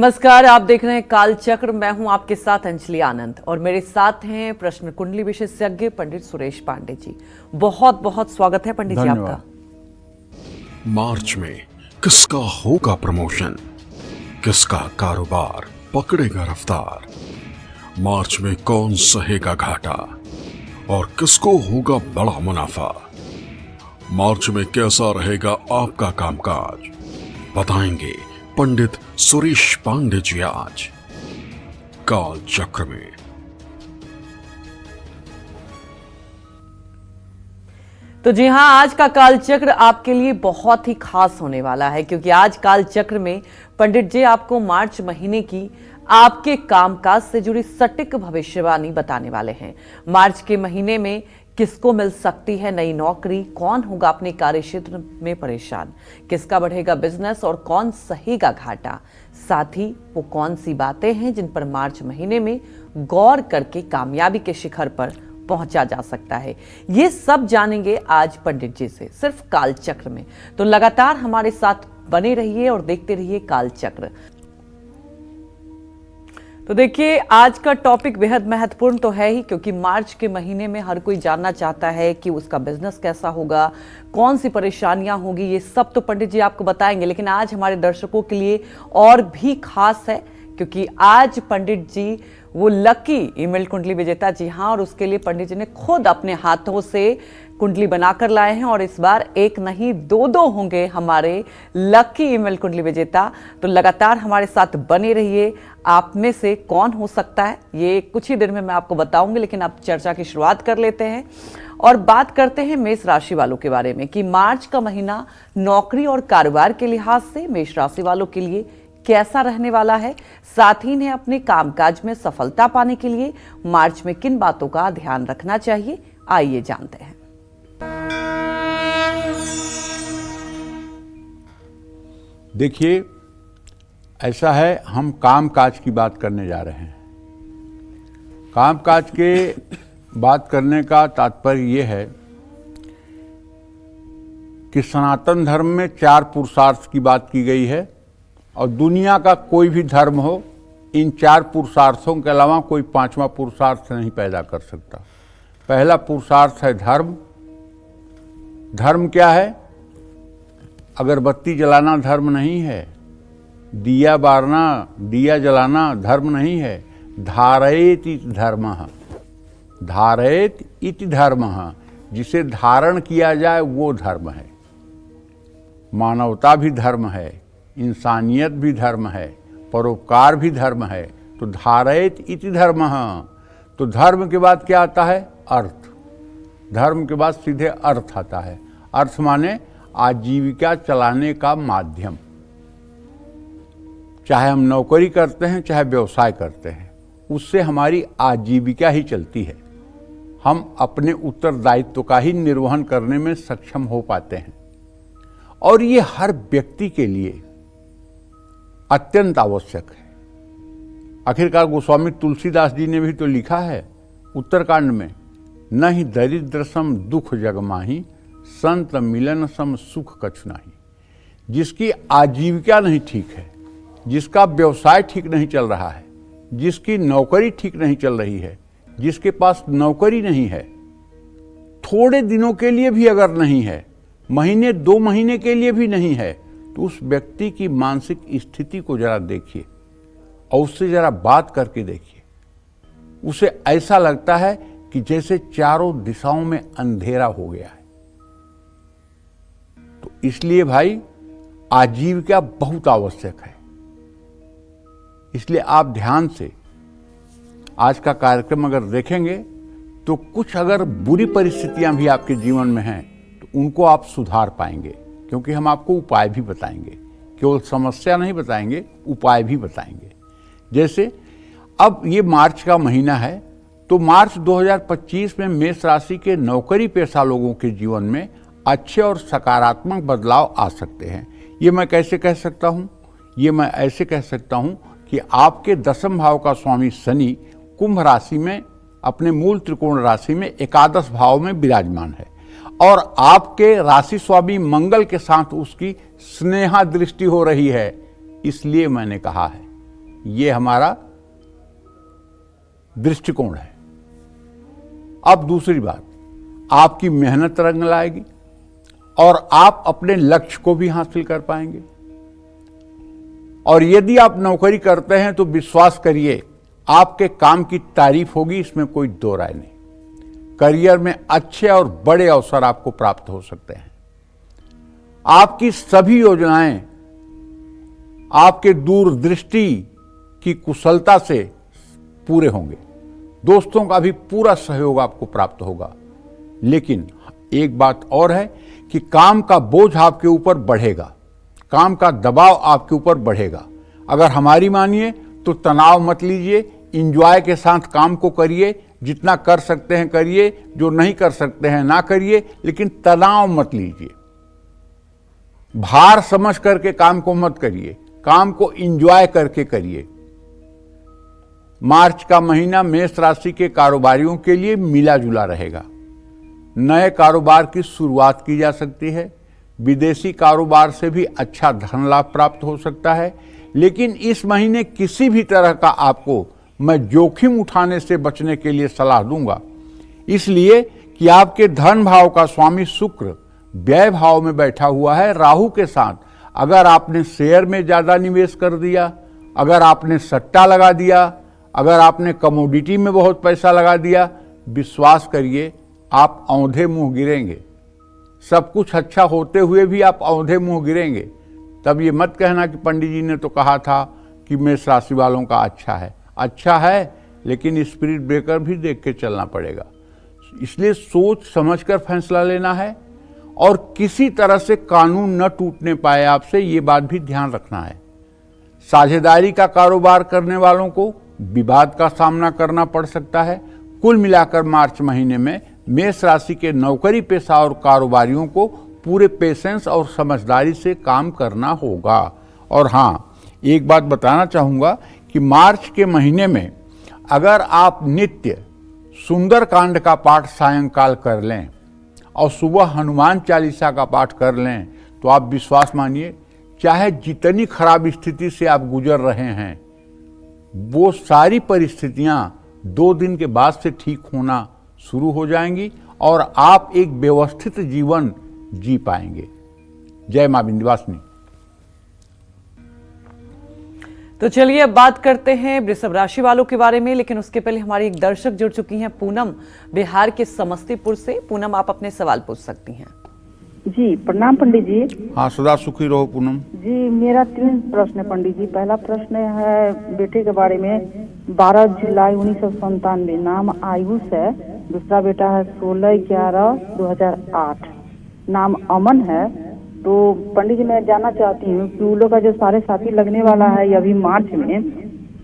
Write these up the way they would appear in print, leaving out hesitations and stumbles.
नमस्कार, आप देख रहे हैं काल चक्र। मैं हूं आपके साथ अंजलि आनंद और मेरे साथ हैं प्रश्न कुंडली विशेषज्ञ पंडित सुरेश पांडे जी। बहुत बहुत स्वागत है पंडित जी आपका। मार्च में किसका होगा प्रमोशन, किसका कारोबार पकड़ेगा रफ्तार, मार्च में कौन सहेगा घाटा और किसको होगा बड़ा मुनाफा, मार्च में कैसा रहेगा आपका कामकाज, बताएंगे पंडित सुरेश पांडे जी आज काल चक्र में। तो जी हां, आज का काल चक्र आपके लिए बहुत ही खास होने वाला है, क्योंकि आज काल चक्र में पंडित जी आपको मार्च महीने की आपके कामकाज से जुड़ी सटीक भविष्यवाणी बताने वाले हैं। मार्च के महीने में किसको मिल सकती है नई नौकरी, कौन होगा अपने कार्य क्षेत्र में परेशान, किसका बढ़ेगा बिजनेस और कौन सहेगा घाटा, साथ ही वो कौन सी बातें हैं जिन पर मार्च महीने में गौर करके कामयाबी के शिखर पर पहुंचा जा सकता है। ये सब जानेंगे आज पंडित जी से सिर्फ काल चक्र में। तो लगातार हमारे साथ बने रहिए और देखते रहिए काल चक्र। तो देखिए, आज का टॉपिक बेहद महत्वपूर्ण तो है ही, क्योंकि मार्च के महीने में हर कोई जानना चाहता है कि उसका बिजनेस कैसा होगा, कौन सी परेशानियां होगी। ये सब तो पंडित जी आपको बताएंगे, लेकिन आज हमारे दर्शकों के लिए और भी खास है, क्योंकि आज पंडित जी वो लकी ईमेल कुंडली विजेता, जी हाँ, और उसके लिए पंडित जी ने खुद अपने हाथों से कुंडली बनाकर लाए हैं। और इस बार एक नहीं दो होंगे हमारे लकी ईमेल कुंडली विजेता। तो लगातार हमारे साथ बने रहिए। आप में से कौन हो सकता है ये कुछ ही देर में मैं आपको बताऊंगी, लेकिन अब चर्चा की शुरुआत कर लेते हैं और बात करते हैं मेष राशि वालों के बारे में कि मार्च का महीना नौकरी और कारोबार के लिहाज से मेष राशि वालों के लिए कैसा रहने वाला है। साथ ही इन्हें अपने कामकाज में सफलता पाने के लिए मार्च में किन बातों का ध्यान रखना चाहिए, आइए जानते हैं। देखिए, ऐसा है, हम कामकाज की बात करने जा रहे हैं। कामकाज के बात करने का तात्पर्य यह है कि सनातन धर्म में 4 पुरुषार्थ की बात की गई है और दुनिया का कोई भी धर्म हो, इन 4 पुरुषार्थों के अलावा कोई 5वां पुरुषार्थ नहीं पैदा कर सकता। पहला पुरुषार्थ है धर्म। धर्म क्या है? अगरबत्ती जलाना धर्म नहीं है, दिया बारना, दिया जलाना धर्म नहीं है। धारयेत इति धर्मः, धारयेत इति धर्मः, जिसे धारण किया जाए वो धर्म है। मानवता भी धर्म है, इंसानियत भी धर्म है, परोपकार भी धर्म है। तो धारयेत इति धर्मः। तो धर्म के बाद क्या आता है? अर्थ। धर्म के बाद सीधे अर्थ आता है। अर्थ माने आजीविका चलाने का माध्यम। चाहे हम नौकरी करते हैं, चाहे व्यवसाय करते हैं, उससे हमारी आजीविका ही चलती है। हम अपने उत्तरदायित्व का ही निर्वहन करने में सक्षम हो पाते हैं और ये हर व्यक्ति के लिए अत्यंत आवश्यक है। आखिरकार गोस्वामी तुलसीदास जी ने भी तो लिखा है उत्तरकांड में, न ही दरिद्र सम दुख जग माही, संत मिलन सम सुख कछु नाही। जिसकी आजीविका नहीं ठीक है, जिसका व्यवसाय ठीक नहीं चल रहा है, जिसकी नौकरी ठीक नहीं चल रही है, जिसके पास नौकरी नहीं है, थोड़े दिनों के लिए भी अगर नहीं है, महीने 2 महीने के लिए भी नहीं है, तो उस व्यक्ति की मानसिक स्थिति को जरा देखिए और उससे जरा बात करके देखिए। उसे ऐसा लगता है कि जैसे चारों दिशाओं में अंधेरा हो गया है। तो इसलिए भाई, आजीविका बहुत आवश्यक है। इसलिए आप ध्यान से आज का कार्यक्रम अगर देखेंगे तो कुछ अगर बुरी परिस्थितियां भी आपके जीवन में हैं तो उनको आप सुधार पाएंगे, क्योंकि हम आपको उपाय भी बताएंगे। केवल समस्या नहीं बताएंगे, उपाय भी बताएंगे। जैसे अब ये मार्च का महीना है, तो मार्च 2025 में मेष राशि के नौकरी पेशा लोगों के जीवन में अच्छे और सकारात्मक बदलाव आ सकते हैं। ये मैं कैसे कह सकता हूँ? ये मैं ऐसे कह सकता हूँ कि आपके 10वें भाव का स्वामी शनि कुंभ राशि में अपने मूल त्रिकोण राशि में एकादश भाव में विराजमान है और आपके राशि स्वामी मंगल के साथ उसकी स्नेहा दृष्टि हो रही है। इसलिए मैंने कहा है ये हमारा दृष्टिकोण है। अब दूसरी बात, आपकी मेहनत रंग लाएगी और आप अपने लक्ष्य को भी हासिल कर पाएंगे। और यदि आप नौकरी करते हैं तो विश्वास करिए आपके काम की तारीफ होगी, इसमें कोई दो राय नहीं। करियर में अच्छे और बड़े अवसर आपको प्राप्त हो सकते हैं। आपकी सभी योजनाएं आपके दूरदृष्टि की कुशलता से पूरे होंगे। दोस्तों का भी पूरा सहयोग आपको प्राप्त होगा। लेकिन एक बात और है कि काम का बोझ आपके ऊपर बढ़ेगा, काम का दबाव आपके ऊपर बढ़ेगा। अगर हमारी मानिए तो तनाव मत लीजिए, इंजॉय के साथ काम को करिए, जितना कर सकते हैं करिए, जो नहीं कर सकते हैं ना करिए, लेकिन तनाव मत लीजिए। भार समझ करके काम को मत करिए, काम को इंजॉय करके करिए। मार्च का महीना मेष राशि के कारोबारियों के लिए मिला जुला रहेगा। नए कारोबार की शुरुआत की जा सकती है। विदेशी कारोबार से भी अच्छा धन लाभ प्राप्त हो सकता है। लेकिन इस महीने किसी भी तरह का आपको मैं जोखिम उठाने से बचने के लिए सलाह दूंगा, इसलिए कि आपके धन भाव का स्वामी शुक्र व्यय भाव में बैठा हुआ है राहु के साथ। अगर आपने शेयर में ज्यादा निवेश कर दिया, अगर आपने सट्टा लगा दिया, अगर आपने कमोडिटी में बहुत पैसा लगा दिया, विश्वास करिए आप औंधे मुंह गिरेंगे। सब कुछ अच्छा होते हुए भी आप औंधे मुंह गिरेंगे। तब ये मत कहना कि पंडित जी ने तो कहा था कि मेष राशि वालों का अच्छा है। अच्छा है, लेकिन स्पिरिट ब्रेकर भी देख के चलना पड़ेगा। इसलिए सोच समझकर फैसला लेना है और किसी तरह से कानून न टूटने पाए आपसे, ये बात भी ध्यान रखना है। साझेदारी का कारोबार करने वालों को विवाद का सामना करना पड़ सकता है। कुल मिलाकर मार्च महीने में मेष राशि के नौकरी पेशा और कारोबारियों को पूरे पेशेंस और समझदारी से काम करना होगा। और हाँ, एक बात बताना चाहूँगा कि मार्च के महीने में अगर आप नित्य सुंदर कांड का पाठ सायंकाल कर लें और सुबह हनुमान चालीसा का पाठ कर लें तो आप विश्वास मानिए, चाहे जितनी खराब स्थिति से आप गुजर रहे हैं, वो सारी परिस्थितियां 2 दिन के बाद से ठीक होना शुरू हो जाएंगी और आप एक व्यवस्थित जीवन जी पाएंगे। जय मां विंध्यवासिनी। तो चलिए अब बात करते हैं वृषभ राशि वालों के बारे में, लेकिन उसके पहले हमारी एक दर्शक जुड़ चुकी हैं, पूनम, बिहार के समस्तीपुर से। पूनम, आप अपने सवाल पूछ सकती हैं। जी प्रणाम पंडित जी। हाँ, सदा सुखी रहो पूनम। जी मेरा 3 प्रश्न है पंडित जी। पहला प्रश्न है बेटे के बारे में। 12 जुलाई 1997 नाम आयुष है। दूसरा बेटा है 16/11/2008, नाम अमन है। तो पंडित जी मैं जानना चाहती हूँ कि वो लोग का जो सारे साथी लगने वाला है अभी मार्च में,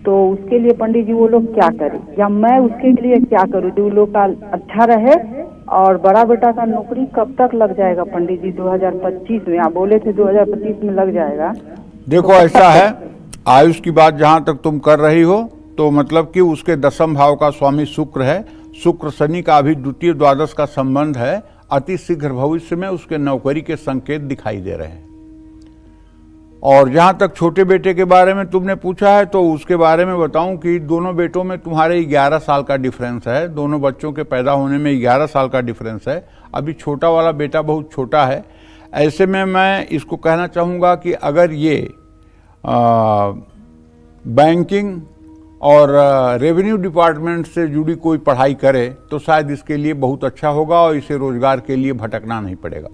तो उसके लिए पंडित जी वो लोग क्या करें या मैं उसके लिए क्या करूँ जो वो लोग का अच्छा रहे। और बड़ा बेटा का नौकरी कब तक लग जाएगा पंडित जी? 2025 में आप बोले थे 2025 में लग जाएगा। देखो ऐसा है, आयुष की बात जहां तक तुम कर रही हो तो मतलब कि उसके 10वें भाव का स्वामी शुक्र है। शुक्र शनि का अभी द्वितीय द्वादश का संबंध है। अति शीघ्र भविष्य में उसके नौकरी के संकेत दिखाई दे रहे हैं। और जहां तक छोटे बेटे के बारे में तुमने पूछा है तो उसके बारे में बताऊं कि दोनों बेटों में तुम्हारे 11 साल का डिफरेंस है। दोनों बच्चों के पैदा होने में 11 साल का डिफरेंस है। अभी छोटा वाला बेटा बहुत छोटा है। ऐसे में मैं इसको कहना चाहूँगा कि अगर ये बैंकिंग और रेवेन्यू डिपार्टमेंट से जुड़ी कोई पढ़ाई करे तो शायद इसके लिए बहुत अच्छा होगा और इसे रोजगार के लिए भटकना नहीं पड़ेगा।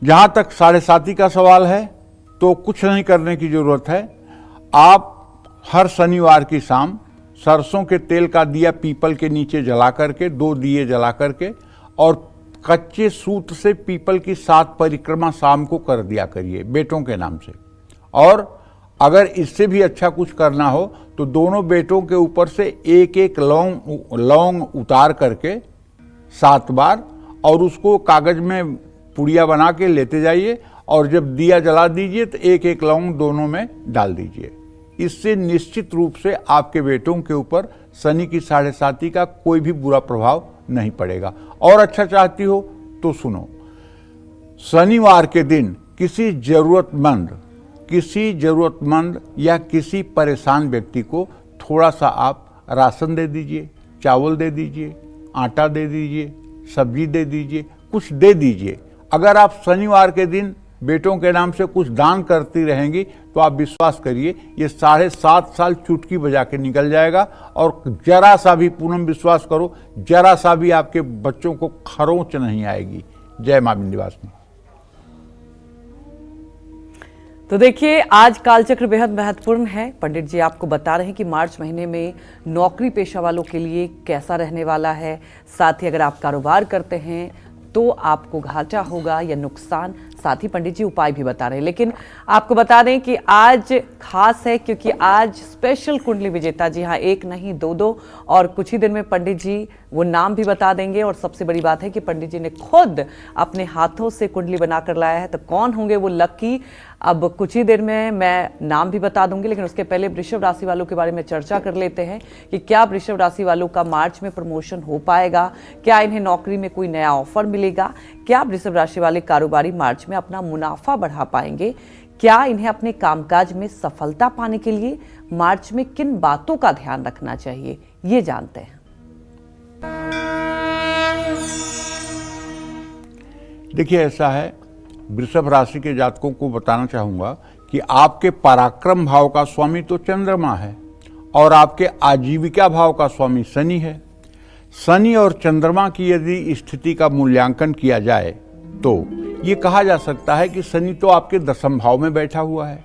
जहाँ तक 7.5 का सवाल है तो कुछ नहीं करने की जरूरत है। आप हर शनिवार की शाम सरसों के तेल का दिया पीपल के नीचे जला करके, 2 दिए जला करके, और कच्चे सूत से पीपल की 7 परिक्रमा शाम को कर दिया करिए बेटों के नाम से। और अगर इससे भी अच्छा कुछ करना हो तो दोनों बेटों के ऊपर से एक लौंग उतार करके 7 बार और उसको कागज में पुड़िया बना के लेते जाइए और जब दिया जला दीजिए तो एक लौंग दोनों में डाल दीजिए। इससे निश्चित रूप से आपके बेटों के ऊपर शनि की 7.5 का कोई भी बुरा प्रभाव नहीं पड़ेगा। और अच्छा चाहती हो तो सुनो, शनिवार के दिन किसी जरूरतमंद, किसी जरूरतमंद या किसी परेशान व्यक्ति को थोड़ा सा आप राशन दे दीजिए, चावल दे दीजिए, आटा दे दीजिए, सब्जी दे दीजिए, कुछ दे दीजिए। अगर आप शनिवार के दिन बेटों के नाम से कुछ दान करती रहेंगी तो आप विश्वास करिए ये 7.5 साल चुटकी बजा के निकल जाएगा। और जरा सा भी, पूनम विश्वास करो, जरा सा भी आपके बच्चों को खरोंच नहीं आएगी। जय मां विंध्यवासिनी। तो देखिए, आज कालचक्र बेहद महत्वपूर्ण है। पंडित जी आपको बता रहे हैं कि मार्च महीने में नौकरी पेशा वालों के लिए कैसा रहने वाला है। साथ ही अगर आप कारोबार करते हैं तो आपको घाटा होगा या नुकसान। साथ ही पंडित जी उपाय भी बता रहे हैं। लेकिन आपको बता दें कि आज खास है क्योंकि आज स्पेशल कुंडली विजेता, जी हाँ, एक नहीं दो, और कुछ ही दिन में पंडित जी वो नाम भी बता देंगे। और सबसे बड़ी बात है कि पंडित जी ने खुद अपने हाथों से कुंडली बनाकर लाया है। तो कौन होंगे वो लकी, अब कुछ ही देर में मैं नाम भी बता दूंगी। लेकिन उसके पहले वृषभ राशि वालों के बारे में चर्चा कर लेते हैं कि क्या वृषभ राशि वालों का मार्च में प्रमोशन हो पाएगा, क्या इन्हें नौकरी में कोई नया ऑफर मिलेगा, क्या वृषभ राशि वाले कारोबारी मार्च में अपना मुनाफा बढ़ा पाएंगे, क्या इन्हें अपने कामकाज में सफलता पाने के लिए मार्च में किन बातों का ध्यान रखना चाहिए, ये जानते हैं। देखिए, ऐसा है, वृषभ राशि के जातकों को बताना चाहूंगा कि आपके पराक्रम भाव का स्वामी तो चंद्रमा है और आपके आजीविका भाव का स्वामी शनि है। शनि और चंद्रमा की यदि स्थिति का मूल्यांकन किया जाए तो ये कहा जा सकता है कि शनि तो आपके दशम भाव में बैठा हुआ है,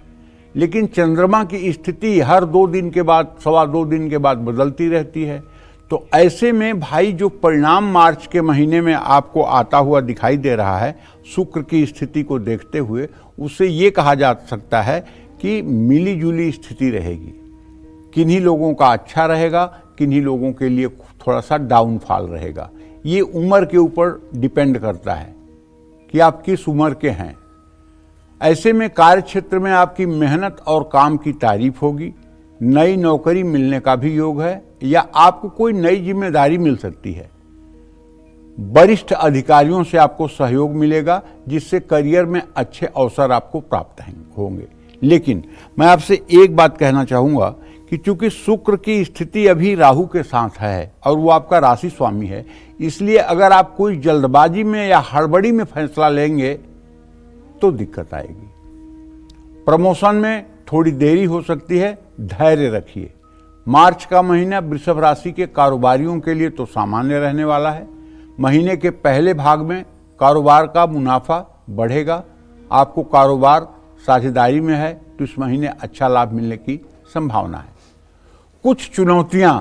लेकिन चंद्रमा की स्थिति हर 2 दिन के बाद, 2.25 दिन के बाद बदलती रहती है। तो ऐसे में भाई जो परिणाम मार्च के महीने में आपको आता हुआ दिखाई दे रहा है शुक्र की स्थिति को देखते हुए, उससे ये कहा जा सकता है कि मिली जुली स्थिति रहेगी। किन्हीं लोगों का अच्छा रहेगा, किन्हीं लोगों के लिए थोड़ा सा डाउनफॉल रहेगा। ये उम्र के ऊपर डिपेंड करता है कि आप किस उम्र के हैं। ऐसे में कार्य क्षेत्र में आपकी मेहनत और काम की तारीफ होगी। नई नौकरी मिलने का भी योग है या आपको कोई नई जिम्मेदारी मिल सकती है। वरिष्ठ अधिकारियों से आपको सहयोग मिलेगा जिससे करियर में अच्छे अवसर आपको प्राप्त होंगे। लेकिन मैं आपसे एक बात कहना चाहूंगा कि चूंकि शुक्र की स्थिति अभी राहु के साथ है और वो आपका राशि स्वामी है, इसलिए अगर आप कोई जल्दबाजी में या हड़बड़ी में फैसला लेंगे तो दिक्कत आएगी। प्रमोशन में थोड़ी देरी हो सकती है, धैर्य रखिए। मार्च का महीना वृषभ राशि के कारोबारियों के लिए तो सामान्य रहने वाला है। महीने के पहले भाग में कारोबार का मुनाफा बढ़ेगा। आपको कारोबार साझेदारी में है तो इस महीने अच्छा लाभ मिलने की संभावना है। कुछ चुनौतियां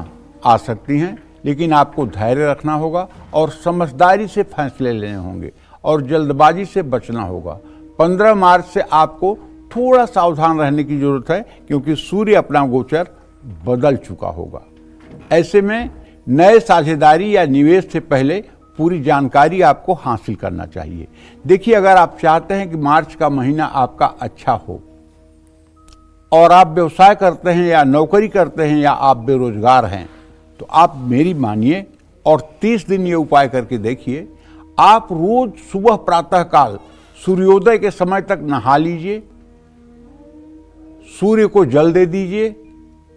आ सकती हैं, लेकिन आपको धैर्य रखना होगा और समझदारी से फैसले लेने होंगे और जल्दबाजी से बचना होगा। 15 मार्च से आपको थोड़ा सावधान रहने की जरूरत है क्योंकि सूर्य अपना गोचर बदल चुका होगा। ऐसे में नए साझेदारी या निवेश से पहले पूरी जानकारी आपको हासिल करना चाहिए। देखिए, अगर आप चाहते हैं कि मार्च का महीना आपका अच्छा हो और आप व्यवसाय करते हैं या नौकरी करते हैं या आप बेरोजगार हैं, तो आप मेरी मानिए और 30 दिन ये उपाय करके देखिए। आप रोज सुबह प्रातःकाल सूर्योदय के समय तक नहा लीजिए, सूर्य को जल दे दीजिए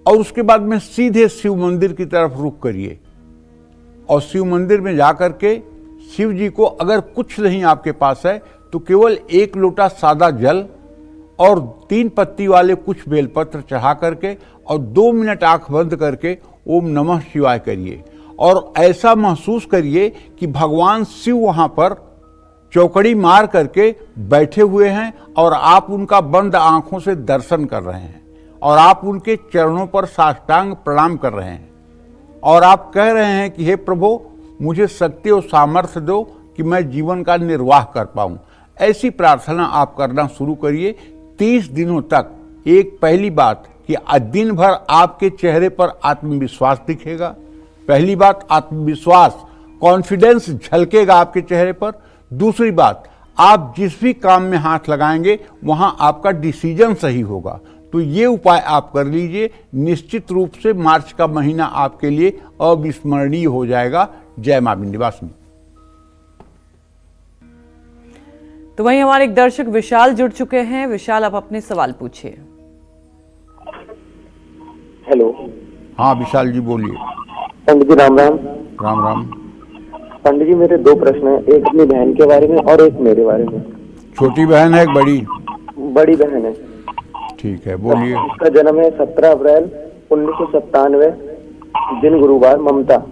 और उसके बाद में सीधे शिव मंदिर की तरफ रुख करिए और शिव मंदिर में जाकर के शिव जी को, अगर कुछ नहीं आपके पास है तो केवल 1 लोटा सादा जल और 3 पत्ती वाले कुछ बेलपत्र चढ़ा करके और 2 मिनट आंख बंद करके ओम नमः शिवाय करिए और ऐसा महसूस करिए कि भगवान शिव वहां पर चौकड़ी मार करके बैठे हुए हैं और आप उनका बंद आंखों से दर्शन कर रहे हैं और आप उनके चरणों पर साष्टांग प्रणाम कर रहे हैं और आप कह रहे हैं कि हे प्रभु, मुझे शक्ति और सामर्थ्य दो कि मैं जीवन का निर्वाह कर पाऊं। ऐसी प्रार्थना आप करना शुरू करिए 30 दिनों तक। एक पहली बात कि दिन भर आपके चेहरे पर आत्मविश्वास दिखेगा। पहली बात, आत्मविश्वास, कॉन्फिडेंस झलकेगा आपके चेहरे पर। दूसरी बात, आप जिस भी काम में हाथ लगाएंगे वहां आपका डिसीजन सही होगा। तो ये उपाय आप कर लीजिए, निश्चित रूप से मार्च का महीना आपके लिए अविस्मरणीय हो जाएगा। जय मां विंध्यवासिनी। तो वहीं हमारे एक दर्शक विशाल जुड़ चुके हैं। विशाल, आप अपने सवाल पूछिए। हेलो। हाँ विशाल जी बोलिए। पंडित जी राम राम। राम राम। पंडित जी मेरे दो प्रश्न हैं, एक अपनी बहन के बारे में और एक मेरे बारे में। छोटी बहन है एक बड़ी? बड़ी बहन है। ठीक है बोलिए। उसका जन्म है 17 अप्रैल 1997, दिन गुरुवार, ममता।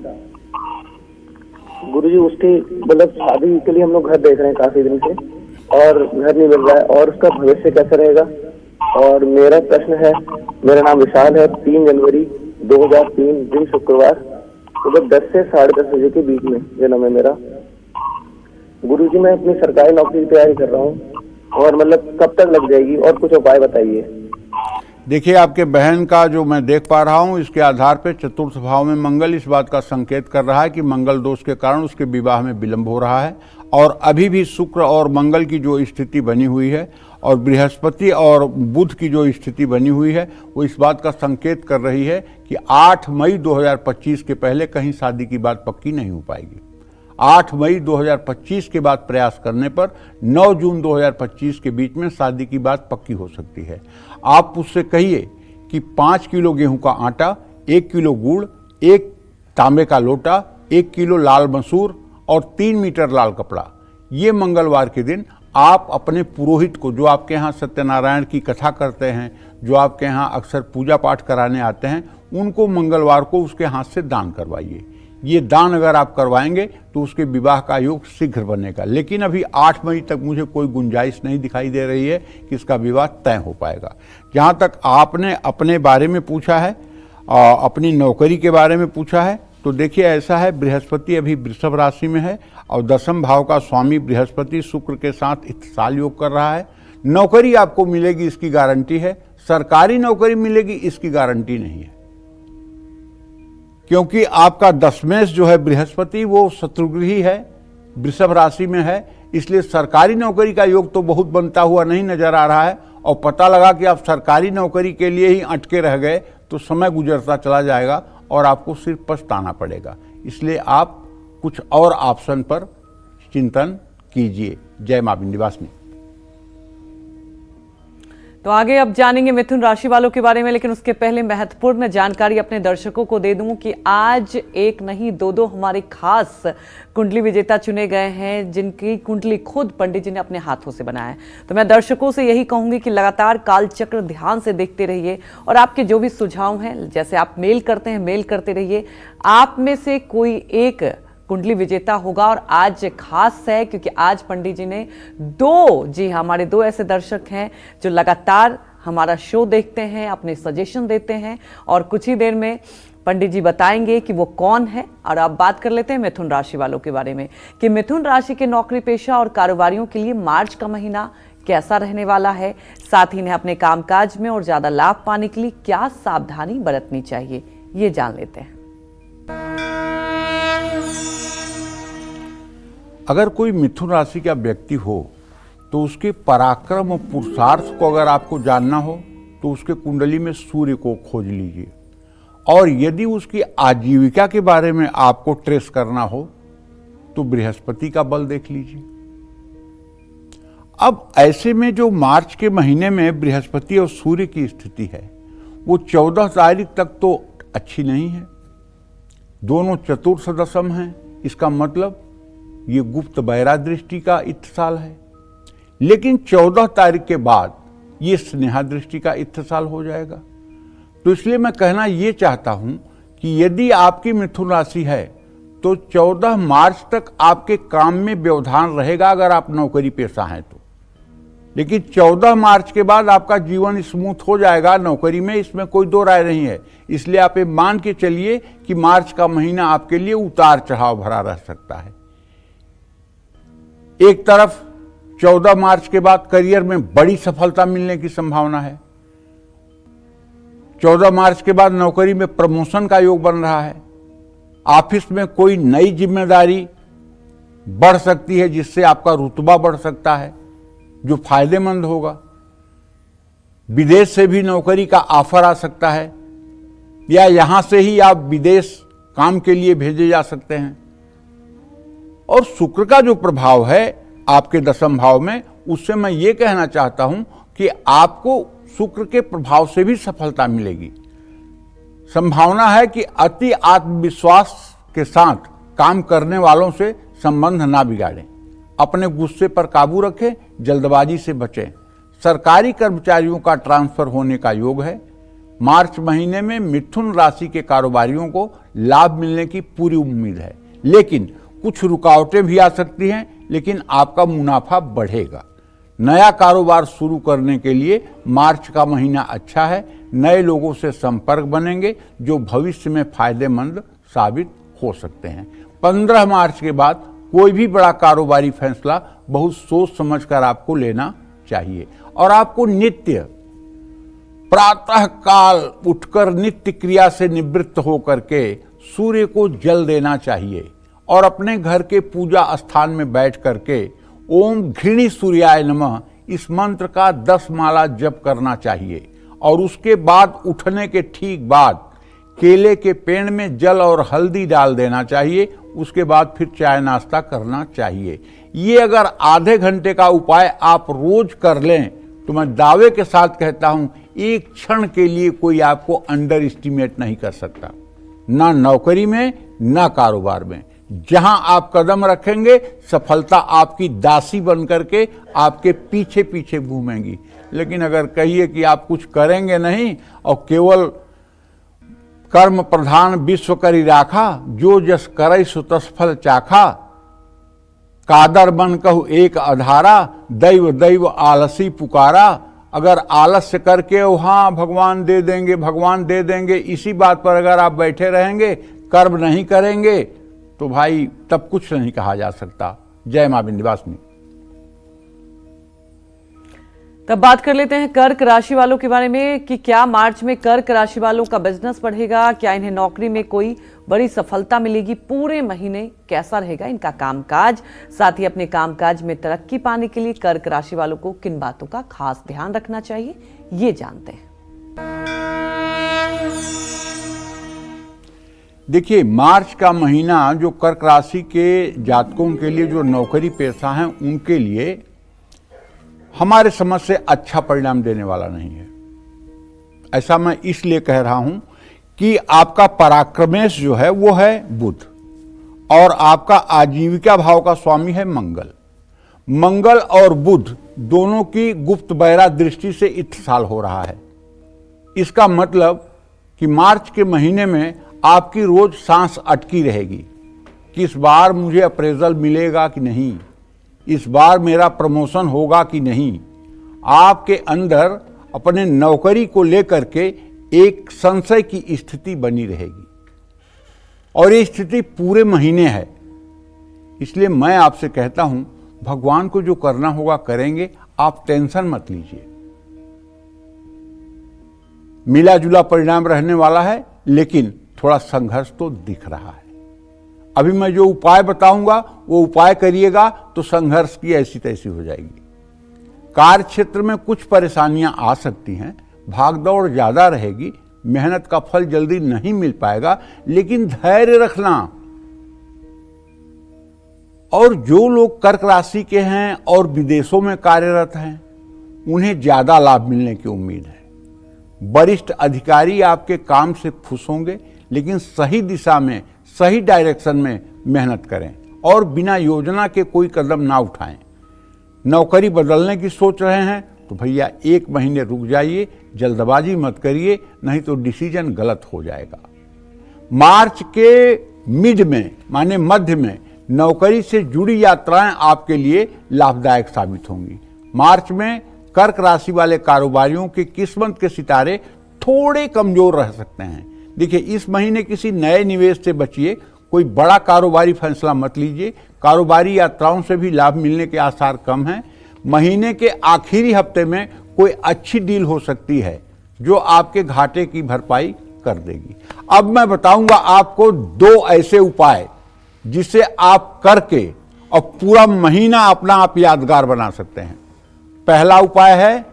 गुरुजी उसकी मतलब शादी के लिए हम लोग घर देख रहे हैं काफी दिन से और घर नहीं मिल रहा है, और उसका भविष्य कैसा रहेगा। और मेरा प्रश्न है, मेरा नाम विशाल है, 3 जनवरी 2003 दिन शुक्रवार सुबह 10 से 10:30 बजे के बीच में जन्म है मेरा। गुरुजी मैं अपनी सरकारी नौकरी की तैयारी कर रहा हूँ और मतलब कब तक लग जाएगी और कुछ उपाय बताइए। देखिए आपके बहन का जो मैं देख पा रहा हूँ, इसके आधार पे चतुर्थ भाव में मंगल इस बात का संकेत कर रहा है कि मंगल दोष के कारण उसके विवाह में विलंब हो रहा है। और अभी भी शुक्र और मंगल की जो स्थिति बनी हुई है और बृहस्पति और बुध की जो स्थिति बनी हुई है वो इस बात का संकेत कर रही है कि 8 मई 2025 के पहले कहीं शादी की बात पक्की नहीं हो पाएगी। 8 मई 2025 के बाद प्रयास करने पर 9 जून 2025 के बीच में शादी की बात पक्की हो सकती है। आप उससे कहिए कि 5 किलो गेहूं का आटा, 1 किलो गुड़, 1 तांबे का लोटा, 1 किलो लाल मसूर और 3 मीटर लाल कपड़ा, ये मंगलवार के दिन आप अपने पुरोहित को, जो आपके यहाँ सत्यनारायण की कथा करते हैं, जो आपके यहाँ अक्सर पूजा पाठ कराने आते हैं, उनको मंगलवार को उसके हाथ से दान करवाइए। ये दान अगर आप करवाएंगे तो उसके विवाह का योग शीघ्र बनेगा। लेकिन अभी 8 मई तक मुझे कोई गुंजाइश नहीं दिखाई दे रही है कि इसका विवाह तय हो पाएगा। जहाँ तक आपने अपने बारे में पूछा है, अपनी नौकरी के बारे में पूछा है, तो देखिए ऐसा है, बृहस्पति अभी वृषभ राशि में है और 10वें भाव का स्वामी बृहस्पति शुक्र के साथ इत्तिसाल योग कर रहा है। नौकरी आपको मिलेगी इसकी गारंटी है, सरकारी नौकरी मिलेगी इसकी गारंटी नहीं है, क्योंकि आपका 10वें जो है बृहस्पति वो शत्रुगृही है, वृषभ राशि में है, इसलिए सरकारी नौकरी का योग तो बहुत बनता हुआ नहीं नजर आ रहा है। और पता लगा कि आप सरकारी नौकरी के लिए ही अटके रह गए तो समय गुजरता चला जाएगा और आपको सिर्फ पछताना पड़ेगा। इसलिए आप कुछ और ऑप्शन पर चिंतन कीजिए। जय मां विंध्यवासिनी। तो आगे अब जानेंगे मिथुन राशि वालों के बारे में, लेकिन उसके पहले महत्वपूर्ण जानकारी अपने दर्शकों को दे दूं कि आज एक नहीं दो हमारे खास कुंडली विजेता चुने गए हैं, जिनकी कुंडली खुद पंडित जी ने अपने हाथों से बनाया है। तो मैं दर्शकों से यही कहूंगी कि लगातार काल चक्र ध्यान से देखते रहिए और आपके जो भी सुझाव हैं, जैसे आप मेल करते हैं, मेल करते रहिए। आप में से कोई एक कुंडली विजेता होगा और आज खास है क्योंकि आज पंडित जी ने हमारे 2 ऐसे दर्शक हैं जो लगातार हमारा शो देखते हैं, अपने सजेशन देते हैं और कुछ ही देर में पंडित जी बताएंगे कि वो कौन है। और अब बात कर लेते हैं मिथुन राशि वालों के बारे में कि मिथुन राशि के नौकरी पेशा और कारोबारियों के लिए मार्च का महीना कैसा रहने वाला है, साथ ही इन्हें अपने कामकाज में और ज्यादा लाभ पाने के लिए क्या सावधानी बरतनी चाहिए, ये जान लेते हैं। अगर कोई मिथुन राशि का व्यक्ति हो तो उसके पराक्रम और पुरुषार्थ को अगर आपको जानना हो तो उसके कुंडली में सूर्य को खोज लीजिए। और यदि उसकी आजीविका के बारे में आपको ट्रेस करना हो तो बृहस्पति का बल देख लीजिए। अब ऐसे में जो मार्च के महीने में बृहस्पति और सूर्य की स्थिति है वो 14 तारीख तक तो अच्छी नहीं है। दोनों चतुर्थ दशम हैं, इसका मतलब ये गुप्त बैरा दृष्टि का इत्तिसाल है। लेकिन 14 तारीख के बाद ये स्नेहा दृष्टि का इत्तिसाल हो जाएगा। तो इसलिए मैं कहना ये चाहता हूं कि यदि आपकी मिथुन राशि है तो 14 मार्च तक आपके काम में व्यवधान रहेगा अगर आप नौकरी पेशा हैं तो। लेकिन 14 मार्च के बाद आपका जीवन स्मूथ हो जाएगा नौकरी में, इसमें कोई दो राय नहीं है। इसलिए आप ये मान के चलिए कि मार्च का महीना आपके लिए उतार चढ़ाव भरा रह सकता है। एक तरफ 14 मार्च के बाद करियर में बड़ी सफलता मिलने की संभावना है। 14 मार्च के बाद नौकरी में प्रमोशन का योग बन रहा है। ऑफिस में कोई नई जिम्मेदारी बढ़ सकती है जिससे आपका रुतबा बढ़ सकता है, जो फायदेमंद होगा। विदेश से भी नौकरी का ऑफर आ सकता है या यहां से ही आप विदेश काम के लिए भेजे जा सकते हैं। और शुक्र का जो प्रभाव है आपके 10वें भाव में उससे मैं ये कहना चाहता हूं कि आपको शुक्र के प्रभाव से भी सफलता मिलेगी। संभावना है कि अति आत्मविश्वास के साथ काम करने वालों से संबंध ना बिगाड़ें। अपने गुस्से पर काबू रखें, जल्दबाजी से बचें। सरकारी कर्मचारियों का ट्रांसफर होने का योग है। मार्च महीने में मिथुन राशि के कारोबारियों को लाभ मिलने की पूरी उम्मीद है, लेकिन कुछ रुकावटें भी आ सकती हैं, लेकिन आपका मुनाफा बढ़ेगा। नया कारोबार शुरू करने के लिए मार्च का महीना अच्छा है। नए लोगों से संपर्क बनेंगे जो भविष्य में फायदेमंद साबित हो सकते हैं। 15 मार्च के बाद कोई भी बड़ा कारोबारी फैसला बहुत सोच समझकर आपको लेना चाहिए और आपको नित्य प्रातः काल उठकर नित्य क्रिया से निवृत्त होकर के सूर्य को जल देना चाहिए और अपने घर के पूजा स्थान में बैठ करके ओम घृणी सूर्याय नमः इस मंत्र का 10 माला जप करना चाहिए और उसके बाद उठने के ठीक बाद केले के पेड़ में जल और हल्दी डाल देना चाहिए। उसके बाद फिर चाय नाश्ता करना चाहिए। ये अगर आधे घंटे का उपाय आप रोज कर लें तो मैं दावे के साथ कहता हूं एक क्षण के लिए कोई आपको अंडर एस्टिमेट नहीं कर सकता, ना नौकरी में ना कारोबार में। जहां आप कदम रखेंगे सफलता आपकी दासी बन करके आपके पीछे पीछे घूमेंगी। लेकिन अगर कहिए कि आप कुछ करेंगे नहीं और केवल कर्म प्रधान विश्व करी राखा, जो जस करई सो तस फल चाखा, कादर बन कहु एक अधारा, दैव दैव आलसी पुकारा। अगर आलस्य करके हाँ भगवान दे देंगे भगवान दे देंगे इसी बात पर अगर आप बैठे रहेंगे, कर्म नहीं करेंगे, तो भाई तब कुछ नहीं कहा जा सकता। जय मां विंध्यवासिनी। तब बात कर लेते हैं कर्क राशि वालों के बारे में कि क्या मार्च में कर्क राशि वालों का बिजनेस बढ़ेगा, क्या इन्हें नौकरी में कोई बड़ी सफलता मिलेगी, पूरे महीने कैसा रहेगा इनका कामकाज, साथ ही अपने कामकाज में तरक्की पाने के लिए कर्क राशि वालों को किन बातों का खास ध्यान रखना चाहिए, ये जानते हैं। देखिए, मार्च का महीना जो कर्क राशि के जातकों के लिए जो नौकरी पेशा हैं उनके लिए हमारे समझ से अच्छा परिणाम देने वाला नहीं है। ऐसा मैं इसलिए कह रहा हूं कि आपका पराक्रमेश जो है वो है बुध और आपका आजीविका भाव का स्वामी है मंगल। मंगल और बुध दोनों की गुप्त बहरा दृष्टि से इत्तेसाल हो रहा है। इसका मतलब कि मार्च के महीने में आपकी रोज सांस अटकी रहेगी कि इस बार मुझे अप्रेजल मिलेगा कि नहीं, इस बार मेरा प्रमोशन होगा कि नहीं। आपके अंदर अपने नौकरी को लेकर के एक संशय की स्थिति बनी रहेगी और ये स्थिति पूरे महीने है। इसलिए मैं आपसे कहता हूं भगवान को जो करना होगा करेंगे, आप टेंशन मत लीजिए। मिला जुला परिणाम रहने वाला है, लेकिन थोड़ा संघर्ष तो दिख रहा है। अभी मैं जो उपाय बताऊंगा वो उपाय करिएगा तो संघर्ष की ऐसी तैसी हो जाएगी। कार्य क्षेत्र में कुछ परेशानियां आ सकती हैं, भागदौड़ ज्यादा रहेगी, मेहनत का फल जल्दी नहीं मिल पाएगा, लेकिन धैर्य रखना। और जो लोग कर्क राशि के हैं और विदेशों में कार्यरत हैं उन्हें ज्यादा लाभ मिलने की उम्मीद है। वरिष्ठ अधिकारी आपके काम से खुश होंगे, लेकिन सही दिशा में सही डायरेक्शन में मेहनत करें और बिना योजना के कोई कदम ना उठाएं। नौकरी बदलने की सोच रहे हैं तो भैया 1 महीने रुक जाइए, जल्दबाजी मत करिए, नहीं तो डिसीजन गलत हो जाएगा। मार्च के मिड में माने मध्य में नौकरी से जुड़ी यात्राएं आपके लिए लाभदायक साबित होंगी। मार्च में कर्क राशि वाले कारोबारियों की किस्मत के सितारे थोड़े कमजोर रह सकते हैं। देखिए, इस महीने किसी नए निवेश से बचिए, कोई बड़ा कारोबारी फैसला मत लीजिए। कारोबारी यात्राओं से भी लाभ मिलने के आसार कम हैं। महीने के आखिरी हफ्ते में कोई अच्छी डील हो सकती है जो आपके घाटे की भरपाई कर देगी। अब मैं बताऊंगा आपको 2 ऐसे उपाय जिसे आप करके और पूरा महीना अपना आप यादगार बना सकते हैं। पहला उपाय है,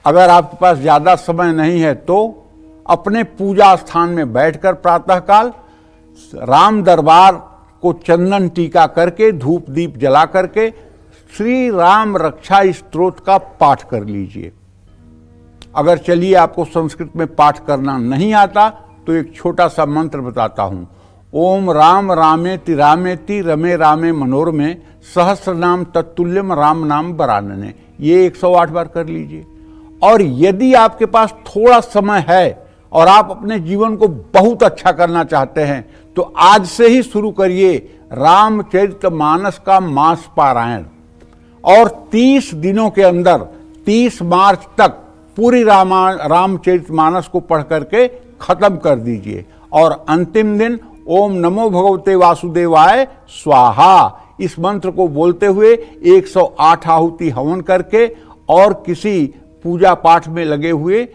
अगर आपके पास ज्यादा समय नहीं है तो अपने पूजा स्थान में बैठकर प्रातःकाल राम दरबार को चंदन टीका करके धूप दीप जला करके श्री राम रक्षा स्तोत्र का पाठ कर लीजिए। अगर चलिए आपको संस्कृत में पाठ करना नहीं आता तो एक छोटा सा मंत्र बताता हूं। ओम राम रामेति रामेति रमे रामे मनोरमे सहस्र नाम तत्तुल्यम राम नाम वरानने। ये 108 बार कर लीजिए। और यदि आपके पास थोड़ा समय है और आप अपने जीवन को बहुत अच्छा करना चाहते हैं तो आज से ही शुरू करिए रामचरितमानस का मास पारायण, और 30 दिनों के अंदर 30 मार्च तक पूरी रामचरितमानस को पढ़ करके खत्म कर दीजिए। और अंतिम दिन ओम नमो भगवते वासुदेवाय स्वाहा इस मंत्र को बोलते हुए 108 आहुति हवन करके और किसी पूजा पाठ में लगे हुए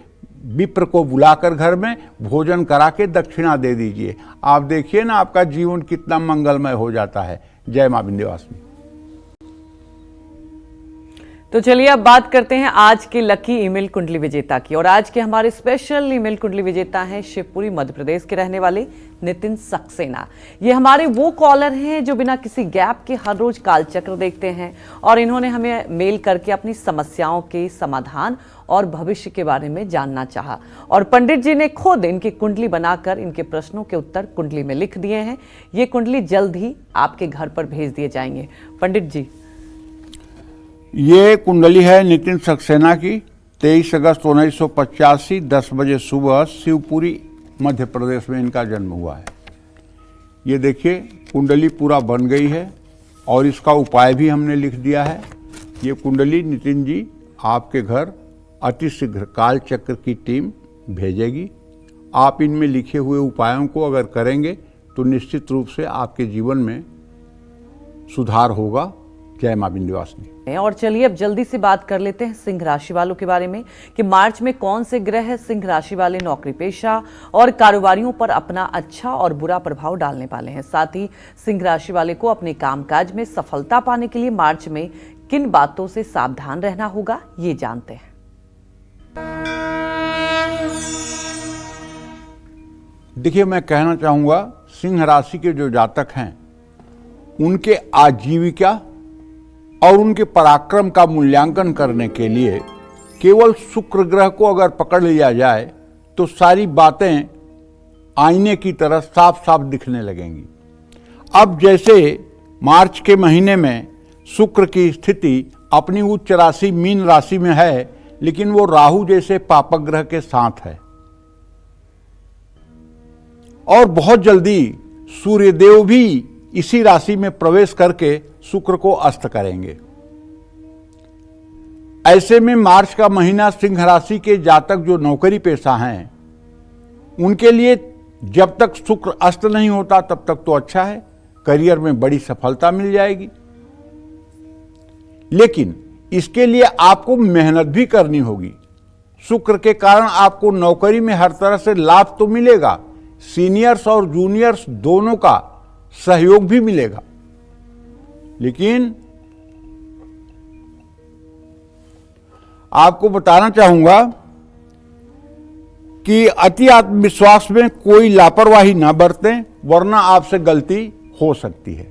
विप्र को बुलाकर घर में भोजन करा के दक्षिणा दे दीजिए। आप देखिए ना आपका जीवन कितना मंगलमय हो जाता है। जय मां विंध्यवासिनी। तो चलिए अब बात करते हैं आज के लकी ईमेल कुंडली विजेता की। और आज के हमारे स्पेशल ईमेल कुंडली विजेता हैं शिवपुरी मध्य प्रदेश के रहने वाले नितिन सक्सेना। ये हमारे वो कॉलर हैं जो बिना किसी गैप के हर रोज कालचक्र देखते हैं और इन्होंने हमें मेल करके अपनी समस्याओं के समाधान और भविष्य के बारे में जानना चाहा। और पंडित जी ने खुद इनकी कुंडली बनाकर इनके प्रश्नों के उत्तर कुंडली में लिख दिए हैं। ये कुंडली जल्द ही आपके घर पर भेज दिए जाएंगे। पंडित जी, ये कुंडली है नितिन सक्सेना की। 23 अगस्त 1985 10 बजे सुबह शिवपुरी मध्य प्रदेश में इनका जन्म हुआ है। ये देखिए कुंडली पूरा बन गई है और इसका उपाय भी हमने लिख दिया है। ये कुंडली नितिन जी आपके घर अतिशीघ्र काल चक्र की टीम भेजेगी। आप इनमें लिखे हुए उपायों को अगर करेंगे तो निश्चित रूप से आपके जीवन में सुधार होगा। जय मां विंध्यवासिनी। और चलिए अब जल्दी से बात कर लेते हैं सिंह राशि वालों के बारे में कि मार्च में कौन से ग्रह सिंह राशि वाले नौकरी पेशा और कारोबारियों पर अपना अच्छा और बुरा प्रभाव डालने वाले हैं। साथ ही सिंह राशि वाले को अपने कामकाज में सफलता पाने के लिए मार्च में किन बातों से सावधान रहना होगा, ये जानते हैं। देखिए, मैं कहना चाहूंगा सिंह राशि के जो जातक हैं उनके आजीविका और उनके पराक्रम का मूल्यांकन करने के लिए केवल शुक्र ग्रह को अगर पकड़ लिया जाए तो सारी बातें आईने की तरह साफ साफ दिखने लगेंगी। अब जैसे मार्च के महीने में शुक्र की स्थिति अपनी उच्च राशि मीन राशि में है, लेकिन वो राहु जैसे पापक ग्रह के साथ है और बहुत जल्दी सूर्यदेव भी इसी राशि में प्रवेश करके शुक्र को अस्त करेंगे। ऐसे में मार्च का महीना सिंह राशि के जातक जो नौकरी पेशा हैं उनके लिए जब तक शुक्र अस्त नहीं होता तब तक तो अच्छा है, करियर में बड़ी सफलता मिल जाएगी। लेकिन इसके लिए आपको मेहनत भी करनी होगी। शुक्र के कारण आपको नौकरी में हर तरह से लाभ तो मिलेगा, सीनियर्स और जूनियर्स दोनों का सहयोग भी मिलेगा, लेकिन आपको बताना चाहूंगा कि अति आत्मविश्वास में कोई लापरवाही ना बरतें, वरना आपसे गलती हो सकती है।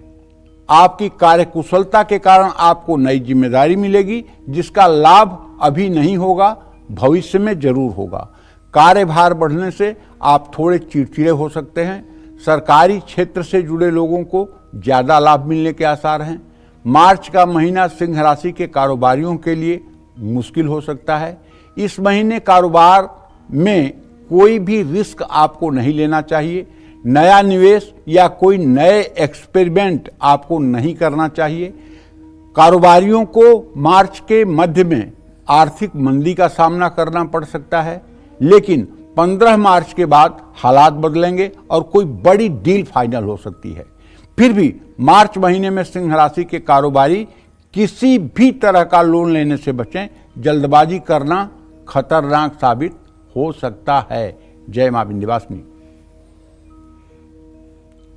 आपकी कार्यकुशलता के कारण आपको नई जिम्मेदारी मिलेगी जिसका लाभ अभी नहीं होगा, भविष्य में जरूर होगा। कार्यभार बढ़ने से आप थोड़े चिड़चिड़े हो सकते हैं। सरकारी क्षेत्र से जुड़े लोगों को ज्यादा लाभ मिलने के आसार हैं। मार्च का महीना सिंह राशि के कारोबारियों के लिए मुश्किल हो सकता है। इस महीने कारोबार में कोई भी रिस्क आपको नहीं लेना चाहिए। नया निवेश या कोई नए एक्सपेरिमेंट आपको नहीं करना चाहिए। कारोबारियों को मार्च के मध्य में आर्थिक मंदी का सामना करना पड़ सकता है, लेकिन 15 मार्च के बाद हालात बदलेंगे और कोई बड़ी डील फाइनल हो सकती है। फिर भी मार्च महीने में सिंह राशि के कारोबारी किसी भी तरह का लोन लेने से बचें। जल्दबाजी करना खतरनाक साबित हो सकता है। जय मां विंध्यवासिनी।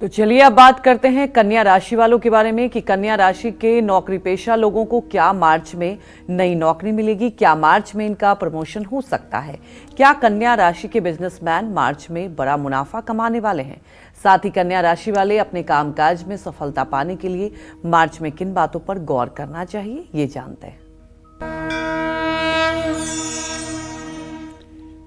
तो चलिए अब बात करते हैं कन्या राशि वालों के बारे में कि कन्या राशि के नौकरी पेशा लोगों को क्या मार्च में नई नौकरी मिलेगी, क्या मार्च में इनका प्रमोशन हो सकता है, क्या कन्या राशि के बिजनेसमैन मार्च में बड़ा मुनाफा कमाने वाले हैं। साथ ही कन्या राशि वाले अपने कामकाज में सफलता पाने के लिए मार्च में किन बातों पर गौर करना चाहिए, ये जानते हैं।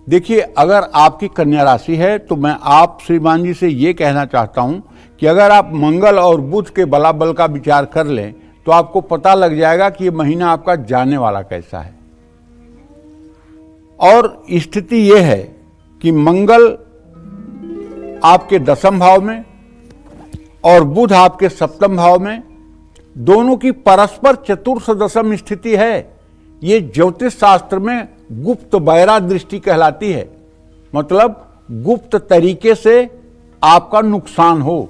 देखिए, अगर आपकी कन्या राशि है तो मैं आप श्रीमान जी से ये कहना चाहता हूं कि अगर आप मंगल और बुध के बलाबल का विचार कर लें तो आपको पता लग जाएगा कि ये महीना आपका जाने वाला कैसा है। और स्थिति ये है कि मंगल आपके 10वें भाव में और बुध आपके 7वें भाव में, दोनों की परस्पर चतुर्थ दशम स्थिति है। ये ज्योतिष शास्त्र में गुप्त बैरा दृष्टि कहलाती है, मतलब गुप्त तरीके से आपका नुकसान हो,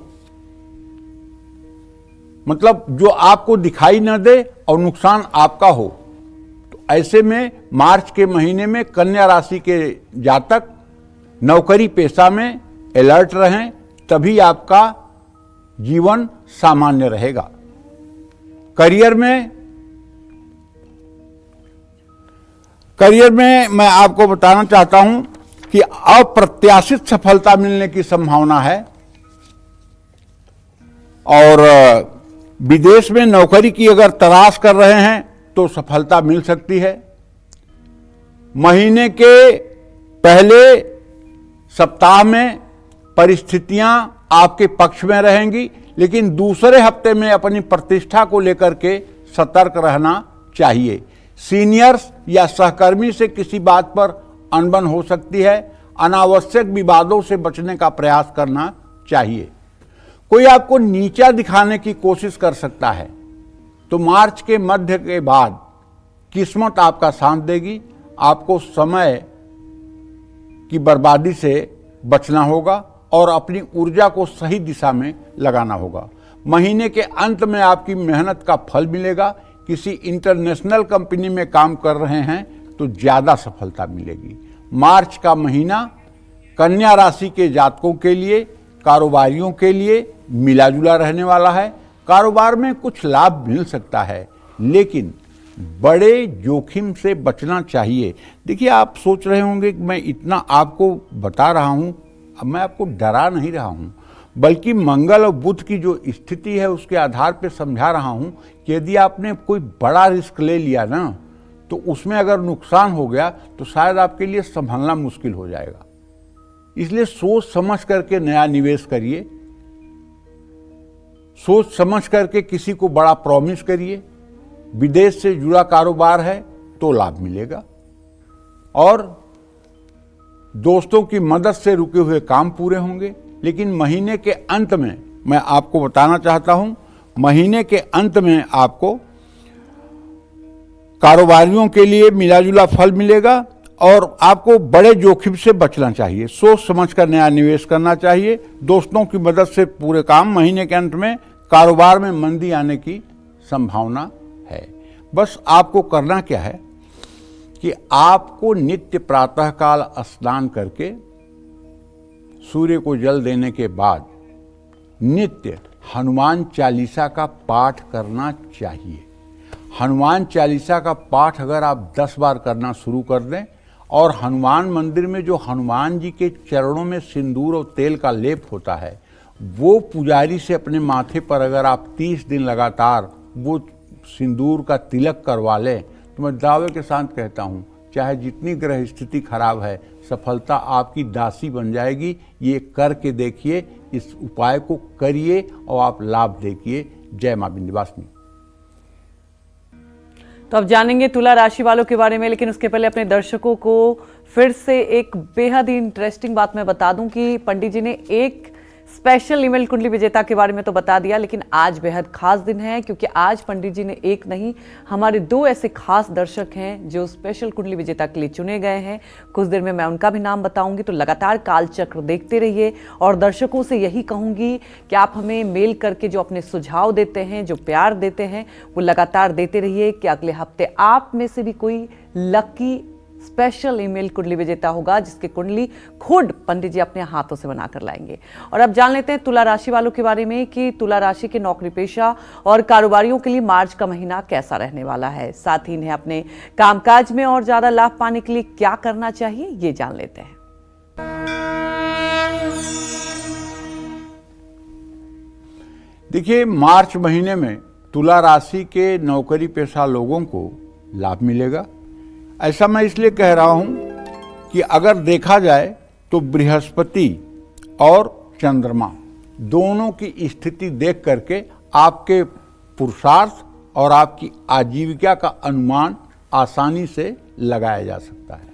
मतलब जो आपको दिखाई न दे और नुकसान आपका हो। तो ऐसे में मार्च के महीने में कन्या राशि के जातक नौकरी पेशा में अलर्ट रहें, तभी आपका जीवन सामान्य रहेगा। करियर में मैं आपको बताना चाहता हूं कि अप्रत्याशित सफलता मिलने की संभावना है और विदेश में नौकरी की अगर तलाश कर रहे हैं तो सफलता मिल सकती है। महीने के पहले सप्ताह में परिस्थितियां आपके पक्ष में रहेंगी, लेकिन दूसरे हफ्ते में अपनी प्रतिष्ठा को लेकर के सतर्क रहना चाहिए। सीनियर्स या सहकर्मी से किसी बात पर अनबन हो सकती है। अनावश्यक विवादों से बचने का प्रयास करना चाहिए। कोई आपको नीचा दिखाने की कोशिश कर सकता है, तो मार्च के मध्य के बाद किस्मत आपका साथ देगी। आपको समय की बर्बादी से बचना होगा और अपनी ऊर्जा को सही दिशा में लगाना होगा। महीने के अंत में आपकी मेहनत का फल मिलेगा। किसी इंटरनेशनल कंपनी में काम कर रहे हैं तो ज़्यादा सफलता मिलेगी। मार्च का महीना कन्या राशि के जातकों के लिए, कारोबारियों के लिए मिला जुला रहने वाला है। कारोबार में कुछ लाभ मिल सकता है, लेकिन बड़े जोखिम से बचना चाहिए। देखिए, आप सोच रहे होंगे कि मैं इतना आपको बता रहा हूं, अब मैं आपको डरा नहीं रहा हूं, बल्कि मंगल और बुध की जो स्थिति है उसके आधार पर समझा रहा हूं कि यदि आपने कोई बड़ा रिस्क ले लिया ना, तो उसमें अगर नुकसान हो गया तो शायद आपके लिए संभलना मुश्किल हो जाएगा। इसलिए सोच समझ करके नया निवेश करिए, सोच समझ करके किसी को बड़ा प्रॉमिस करिए। विदेश से जुड़ा कारोबार है तो लाभ मिलेगा और दोस्तों की मदद से रुके हुए काम पूरे होंगे। लेकिन महीने के अंत में मैं आपको बताना चाहता हूं, महीने के अंत में आपको कारोबारियों के लिए मिलाजुला फल मिलेगा और आपको बड़े जोखिम से बचना चाहिए। सोच समझकर नया निवेश करना चाहिए। दोस्तों की मदद से पूरे काम। महीने के अंत में कारोबार में मंदी आने की संभावना है। बस आपको करना क्या है कि आपको नित्य प्रातःकाल स्नान करके सूर्य को जल देने के बाद नित्य हनुमान चालीसा का पाठ करना चाहिए। हनुमान चालीसा का पाठ अगर आप 10 बार करना शुरू कर दें और हनुमान मंदिर में जो हनुमान जी के चरणों में सिंदूर और तेल का लेप होता है, वो पुजारी से अपने माथे पर अगर आप 30 दिन लगातार वो सिंदूर का तिलक करवा लें, तो मैं दावे के साथ कहता हूँ, चाहे जितनी ग्रह स्थिति खराब है, सफलता आपकी दासी बन जाएगी। ये करके देखिए, इस उपाय को करिए और आप लाभ देखिए। जय मां विंध्यवासिनी। तो अब जानेंगे तुला राशि वालों के बारे में, लेकिन उसके पहले अपने दर्शकों को फिर से एक बेहद ही इंटरेस्टिंग बात मैं बता दूं कि पंडित जी ने एक स्पेशल ईमेल कुंडली विजेता के बारे में तो बता दिया, लेकिन आज बेहद खास दिन है क्योंकि आज पंडित जी ने एक नहीं, हमारे 2 ऐसे खास दर्शक हैं जो स्पेशल कुंडली विजेता के लिए चुने गए हैं। कुछ देर में मैं उनका भी नाम बताऊंगी, तो लगातार कालचक्र देखते रहिए। और दर्शकों से यही कहूंगी कि आप हमें मेल करके जो अपने सुझाव देते हैं, जो प्यार देते हैं, वो लगातार देते रहिए कि अगले हफ्ते आप में से भी कोई लकी स्पेशल ईमेल कुंडली विजेता होगा, जिसकी कुंडली खुद पंडित जी अपने हाथों से बनाकर लाएंगे। और अब जान लेते हैं तुला राशि वालों के बारे में कि तुला राशि के नौकरी पेशा और कारोबारियों के लिए मार्च का महीना कैसा रहने वाला है। साथ ही इन्हें अपने कामकाज में और ज्यादा लाभ पाने के लिए क्या करना चाहिए, ये जान लेते हैं। देखिए, मार्च महीने में तुला राशि के नौकरी पेशा लोगों को लाभ मिलेगा। ऐसा मैं इसलिए कह रहा हूं कि अगर देखा जाए तो बृहस्पति और चंद्रमा दोनों की स्थिति देख करके आपके पुरुषार्थ और आपकी आजीविका का अनुमान आसानी से लगाया जा सकता है।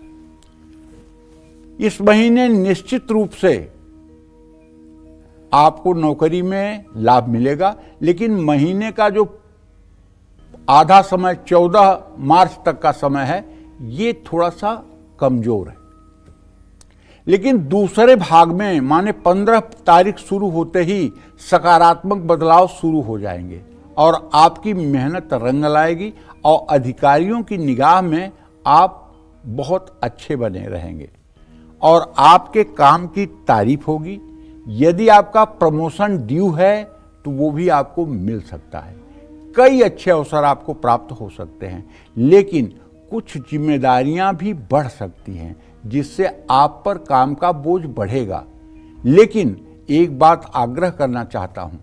इस महीने निश्चित रूप से आपको नौकरी में लाभ मिलेगा, लेकिन महीने का जो आधा समय 14 मार्च तक का समय है, ये थोड़ा सा कमजोर है। लेकिन दूसरे भाग में माने 15 तारीख शुरू होते ही सकारात्मक बदलाव शुरू हो जाएंगे और आपकी मेहनत रंग लाएगी और अधिकारियों की निगाह में आप बहुत अच्छे बने रहेंगे और आपके काम की तारीफ होगी। यदि आपका प्रमोशन ड्यू है तो वो भी आपको मिल सकता है। कई अच्छे अवसर आपको प्राप्त हो सकते हैं, लेकिन कुछ जिम्मेदारियां भी बढ़ सकती हैं जिससे आप पर काम का बोझ बढ़ेगा। लेकिन एक बात आग्रह करना चाहता हूं,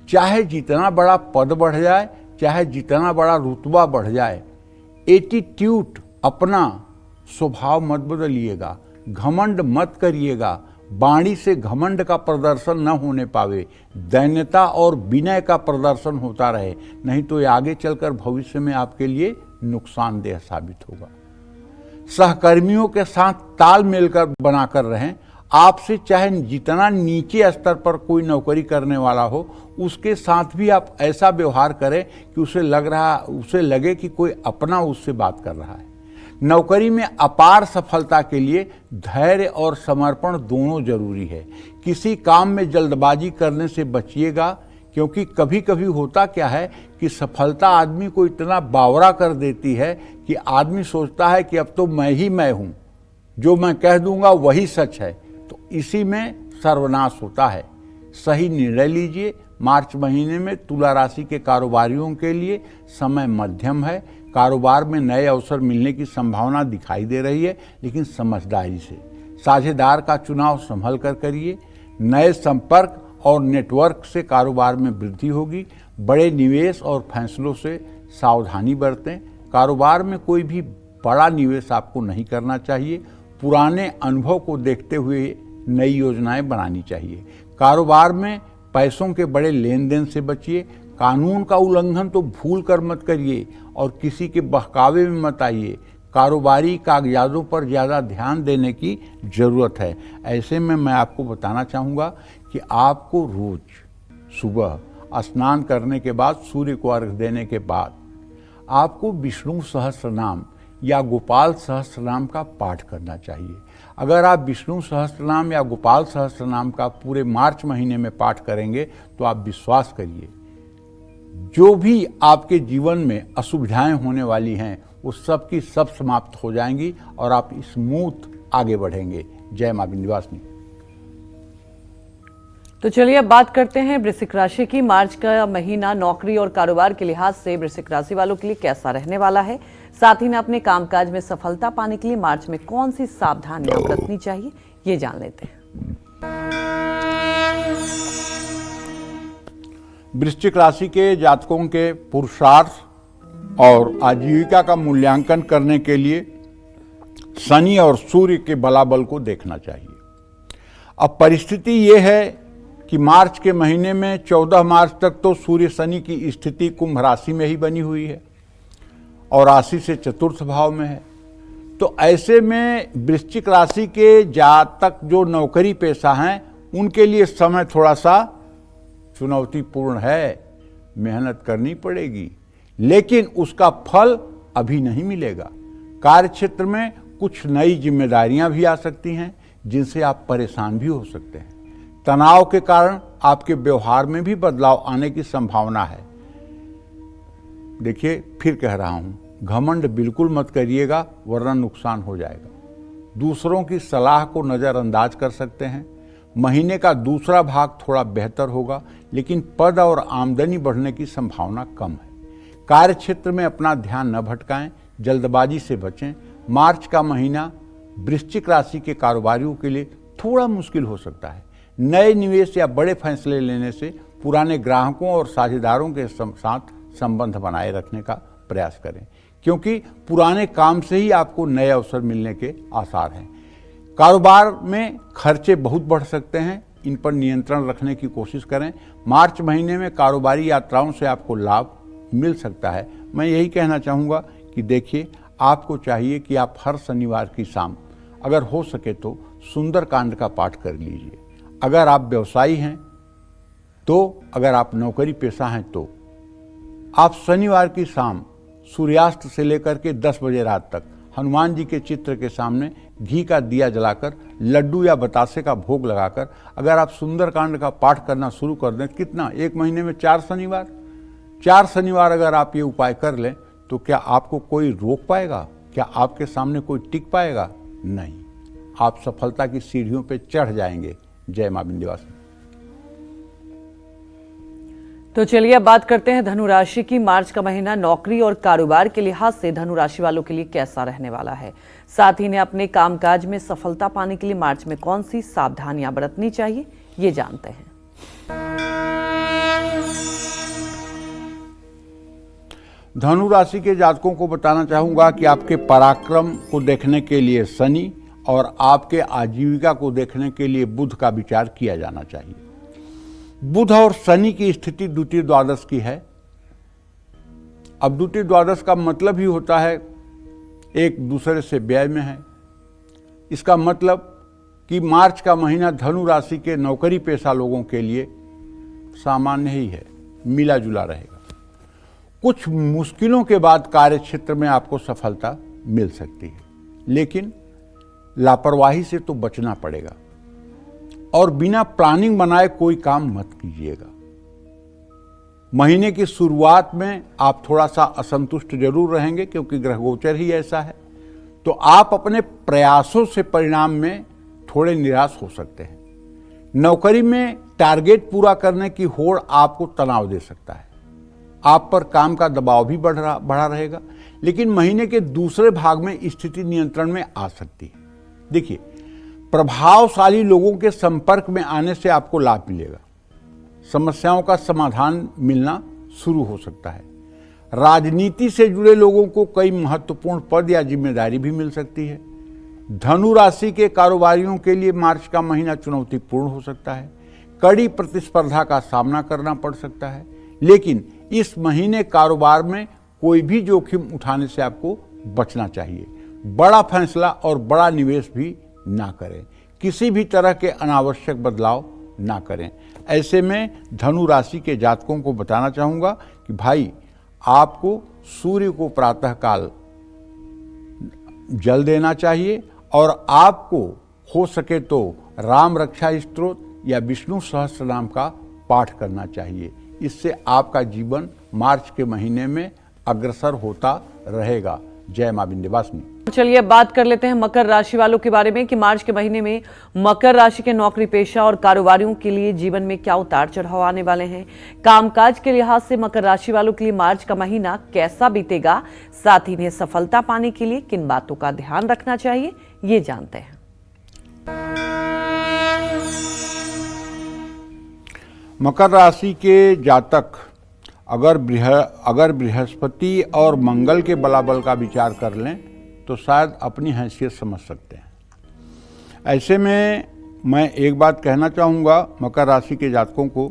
चाहे जितना बड़ा पद बढ़ जाए, चाहे जितना बड़ा रुतबा बढ़ जाए, एटीट्यूड, अपना स्वभाव मत बदलिएगा, घमंड मत करिएगा। वाणी से घमंड का प्रदर्शन न होने पावे, दैन्यता और विनय का प्रदर्शन होता रहे, नहीं तो ये आगे चलकर भविष्य में आपके लिए नुकसानदेह साबित होगा। सहकर्मियों के साथ तालमेल कर बनाकर रहें। आपसे चाहे जितना नीचे स्तर पर कोई नौकरी करने वाला हो, उसके साथ भी आप ऐसा व्यवहार करें कि उसे लगे कि कोई अपना उससे बात कर रहा है। नौकरी में अपार सफलता के लिए धैर्य और समर्पण दोनों जरूरी है। किसी काम में जल्दबाजी करने से बचिएगा, क्योंकि कभी कभी होता क्या है कि सफलता आदमी को इतना बावरा कर देती है कि आदमी सोचता है कि अब तो मैं ही मैं हूं, जो मैं कह दूंगा वही सच है। तो इसी में सर्वनाश होता है। सही निर्णय लीजिए। मार्च महीने में तुला राशि के कारोबारियों के लिए समय मध्यम है। कारोबार में नए अवसर मिलने की संभावना दिखाई दे रही है, लेकिन समझदारी से। साझेदार का चुनाव संभल कर करिए। नए संपर्क और नेटवर्क से कारोबार में वृद्धि होगी। बड़े निवेश और फैसलों से सावधानी बरतें। कारोबार में कोई भी बड़ा निवेश आपको नहीं करना चाहिए। पुराने अनुभव को देखते हुए नई योजनाएं बनानी चाहिए। कारोबार में पैसों के बड़े लेन देन से बचिए। कानून का उल्लंघन तो भूल कर मत करिए और किसी के बहकावे में मत आइए। कारोबारी कागजातों पर ज़्यादा ध्यान देने की ज़रूरत है। ऐसे में मैं आपको बताना चाहूँगा कि आपको रोज़ सुबह स्नान करने के बाद, सूर्य को अर्घ्य देने के बाद, आपको विष्णु सहस्त्रनाम या गोपाल सहस्त्रनाम का पाठ करना चाहिए। अगर आप विष्णु सहस्त्रनाम या गोपाल सहस्त्रनाम का पूरे मार्च महीने में पाठ करेंगे तो आप विश्वास करिए, जो भी आपके जीवन में असुविधाएं होने वाली हैं वो सब की सब समाप्त हो जाएंगी और आप स्मूथ आगे बढ़ेंगे। जय मां विंध्यवासिनी। तो चलिए अब बात करते हैं वृश्चिक राशि की। मार्च का महीना नौकरी और कारोबार के लिहाज से वृश्चिक राशि वालों के लिए कैसा रहने वाला है। साथ ही में अपने कामकाज में सफलता पाने के लिए मार्च में कौन सी सावधानियां बरतनी चाहिए, ये जान लेते हैं। वृश्चिक राशि के जातकों के पुरुषार्थ और आजीविका का मूल्यांकन करने के लिए शनि और सूर्य के बलाबल को देखना चाहिए। अब परिस्थिति ये है कि मार्च के महीने में 14 मार्च तक तो सूर्य शनि की स्थिति कुंभ राशि में ही बनी हुई है और राशि से चतुर्थ भाव में है। तो ऐसे में वृश्चिक राशि के जातक जो नौकरी पेशा हैं, उनके लिए समय थोड़ा सा चुनौतीपूर्ण है। मेहनत करनी पड़ेगी, लेकिन उसका फल अभी नहीं मिलेगा। कार्यक्षेत्र में कुछ नई जिम्मेदारियां भी आ सकती हैं, जिनसे आप परेशान भी हो सकते हैं। तनाव के कारण आपके व्यवहार में भी बदलाव आने की संभावना है। देखिए, फिर कह रहा हूं, घमंड बिल्कुल मत करिएगा, वरना नुकसान हो जाएगा। दूसरों की सलाह को नज़रअंदाज कर सकते हैं। महीने का दूसरा भाग थोड़ा बेहतर होगा, लेकिन पद और आमदनी बढ़ने की संभावना कम है। कार्य क्षेत्र में अपना ध्यान न भटकाएं, जल्दबाजी से बचें। मार्च का महीना वृश्चिक राशि के कारोबारियों के लिए थोड़ा मुश्किल हो सकता है। नए निवेश या बड़े फैसले लेने से पुराने ग्राहकों और साझेदारों के साथ संबंध बनाए रखने का प्रयास करें, क्योंकि पुराने काम से ही आपको नए अवसर मिलने के आसार हैं। कारोबार में खर्चे बहुत बढ़ सकते हैं, इन पर नियंत्रण रखने की कोशिश करें। मार्च महीने में कारोबारी यात्राओं से आपको लाभ मिल सकता है। मैं यही कहना चाहूँगा कि देखिए, आपको चाहिए कि आप हर शनिवार की शाम अगर हो सके तो सुंदरकांड का पाठ कर लीजिए। अगर आप व्यवसायी हैं तो, अगर आप नौकरी पेशा हैं तो आप शनिवार की शाम सूर्यास्त से लेकर के 10 बजे रात तक हनुमान जी के चित्र के सामने घी का दिया जलाकर, लड्डू या बतासे का भोग लगाकर अगर आप सुंदरकांड का पाठ करना शुरू कर दें, कितना, एक महीने में 4 शनिवार अगर आप ये उपाय कर लें तो क्या आपको कोई रोक पाएगा? क्या आपके सामने कोई टिक पाएगा? नहीं, आप सफलता की सीढ़ियों पे चढ़ जाएंगे। जय मां विंध्यवासिनी। तो चलिए अब बात करते हैं धनु राशि की। मार्च का महीना नौकरी और कारोबार के लिहाज से धनु राशि वालों के लिए कैसा रहने वाला है, साथ ही इन्हें अपने कामकाज में सफलता पाने के लिए मार्च में कौन सी सावधानियां बरतनी चाहिए, ये जानते हैं। धनु राशि के जातकों को बताना चाहूंगा कि आपके पराक्रम को देखने के लिए शनि और आपके आजीविका को देखने के लिए बुध का विचार किया जाना चाहिए। बुध और शनि की स्थिति द्वितीय द्वादश की है। अब द्वितीय द्वादश का मतलब ही होता है एक दूसरे से व्यय में है। इसका मतलब कि मार्च का महीना धनु राशि के नौकरी पेशा लोगों के लिए सामान्य ही है, मिला जुला रहेगा। कुछ मुश्किलों के बाद कार्य क्षेत्र में आपको सफलता मिल सकती है, लेकिन लापरवाही से तो बचना पड़ेगा और बिना प्लानिंग बनाए कोई काम मत कीजिएगा। महीने की शुरुआत में आप थोड़ा सा असंतुष्ट जरूर रहेंगे, क्योंकि ग्रह गोचर ही ऐसा है। तो आप अपने प्रयासों से परिणाम में थोड़े निराश हो सकते हैं। नौकरी में टारगेट पूरा करने की होड़ आपको तनाव दे सकता है। आप पर काम का दबाव भी बढ़ा रहेगा, लेकिन महीने के दूसरे भाग में स्थिति नियंत्रण में आ सकती है। देखिए, प्रभावशाली लोगों के संपर्क में आने से आपको लाभ मिलेगा। समस्याओं का समाधान मिलना शुरू हो सकता है। राजनीति से जुड़े लोगों को कई महत्वपूर्ण पद या जिम्मेदारी भी मिल सकती है। धनु राशि के कारोबारियों के लिए मार्च का महीना चुनौतीपूर्ण हो सकता है। कड़ी प्रतिस्पर्धा का सामना करना पड़ सकता है, लेकिन इस महीने कारोबार में कोई भी जोखिम उठाने से आपको बचना चाहिए। बड़ा फैसला और बड़ा निवेश भी ना करें। किसी भी तरह के अनावश्यक बदलाव ना करें। ऐसे में धनु राशि के जातकों को बताना चाहूँगा कि भाई, आपको सूर्य को प्रातःकाल जल देना चाहिए और आपको हो सके तो राम रक्षा स्तोत्र या विष्णु सहस्त्रनाम का पाठ करना चाहिए। इससे आपका जीवन मार्च के महीने में अग्रसर होता रहेगा। जय मां विंध्यवासिनी। चलिए अब बात कर लेते हैं मकर राशि वालों के बारे में कि मार्च के महीने में मकर राशि के नौकरी पेशा और कारोबारियों के लिए जीवन में क्या उतार चढ़ाव आने वाले हैं। कामकाज के लिहाज से मकर राशि वालों के लिए मार्च का महीना कैसा बीतेगा, साथ ही इन्हें सफलता पाने के लिए किन बातों का ध्यान रखना चाहिए, ये जानते हैं। मकर राशि के जातक अगर बृहस्पति और मंगल के बलाबल का विचार कर लें तो शायद अपनी हैसियत समझ सकते हैं। ऐसे में मैं एक बात कहना चाहूँगा मकर राशि के जातकों को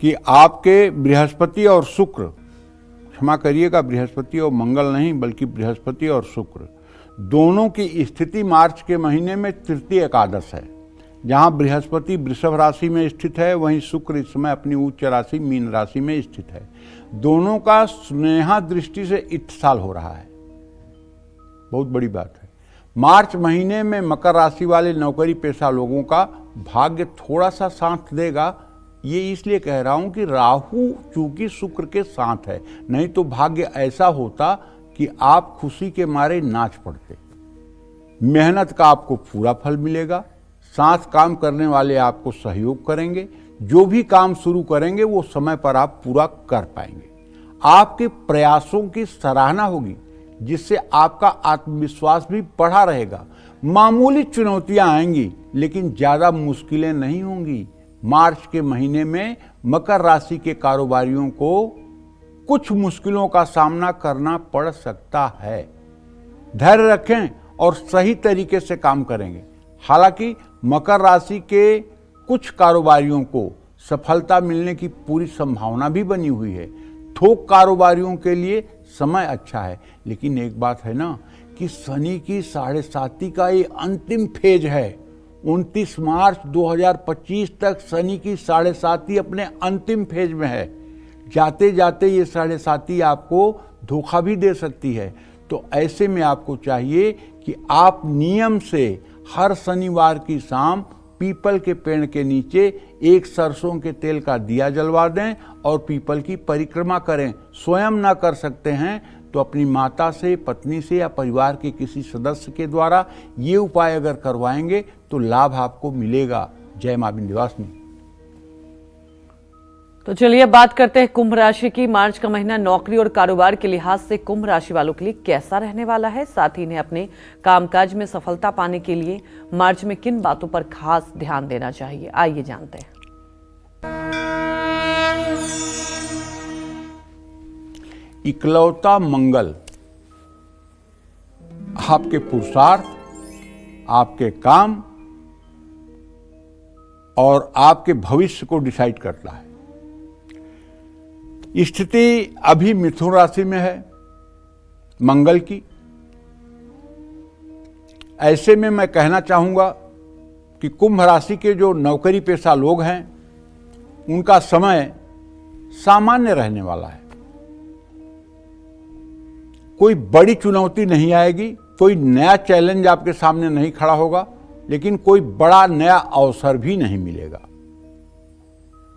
कि आपके बृहस्पति और शुक्र, क्षमा करिएगा, बृहस्पति और मंगल नहीं बल्कि बृहस्पति और शुक्र दोनों की स्थिति मार्च के महीने में तृतीय एकादश है। जहाँ बृहस्पति वृषभ राशि में स्थित है, वहीं शुक्र इस समय अपनी उच्च राशि मीन राशि में स्थित है। दोनों का स्नेहा दृष्टि से इत्साल हो रहा है, बहुत बड़ी बात है। मार्च महीने में मकर राशि वाले नौकरी पेशा लोगों का भाग्य थोड़ा सा साथ देगा। ये इसलिए कह रहा हूं कि राहु चूंकि शुक्र के साथ है, नहीं तो भाग्य ऐसा होता कि आप खुशी के मारे नाच पड़ते। मेहनत का आपको पूरा फल मिलेगा। साथ काम करने वाले आपको सहयोग करेंगे। जो भी काम शुरू करेंगे वो समय पर आप पूरा कर पाएंगे। आपके प्रयासों की सराहना होगी, जिससे आपका आत्मविश्वास भी बढ़ा रहेगा। मामूली चुनौतियां आएंगी, लेकिन ज्यादा मुश्किलें नहीं होंगी। मार्च के महीने में मकर राशि के कारोबारियों को कुछ मुश्किलों का सामना करना पड़ सकता है। धैर्य रखें और सही तरीके से काम करेंगे। हालांकि मकर राशि के कुछ कारोबारियों को सफलता मिलने की पूरी संभावना भी बनी हुई है। थोक कारोबारियों के लिए समय अच्छा है, लेकिन एक बात है ना कि शनि की 7.5 का ये अंतिम फेज है। 29 मार्च 2025 तक शनि की 7.5 अपने अंतिम फेज में है। जाते जाते ये 7.5 आपको धोखा भी दे सकती है। तो ऐसे में आपको चाहिए कि आप नियम से हर शनिवार की शाम पीपल के पेड़ के नीचे एक सरसों के तेल का दिया जलवा दें और पीपल की परिक्रमा करें। स्वयं ना कर सकते हैं तो अपनी माता से, पत्नी से या परिवार के किसी सदस्य के द्वारा ये उपाय अगर करवाएंगे तो लाभ आपको मिलेगा। जय मां विंध्यवासिनी। तो चलिए अब बात करते हैं कुंभ राशि की। मार्च का महीना नौकरी और कारोबार के लिहाज से कुंभ राशि वालों के लिए कैसा रहने वाला है, साथ ही इन्हें अपने कामकाज में सफलता पाने के लिए मार्च में किन बातों पर खास ध्यान देना चाहिए, आइए जानते हैं। इकलौता मंगल आपके पुरुषार्थ, आपके काम और आपके भविष्य को डिसाइड करता है। स्थिति अभी मिथुन राशि में है मंगल की। ऐसे में मैं कहना चाहूंगा कि कुंभ राशि के जो नौकरी पेशा लोग हैं उनका समय सामान्य रहने वाला है। कोई बड़ी चुनौती नहीं आएगी, कोई नया चैलेंज आपके सामने नहीं खड़ा होगा, लेकिन कोई बड़ा नया अवसर भी नहीं मिलेगा।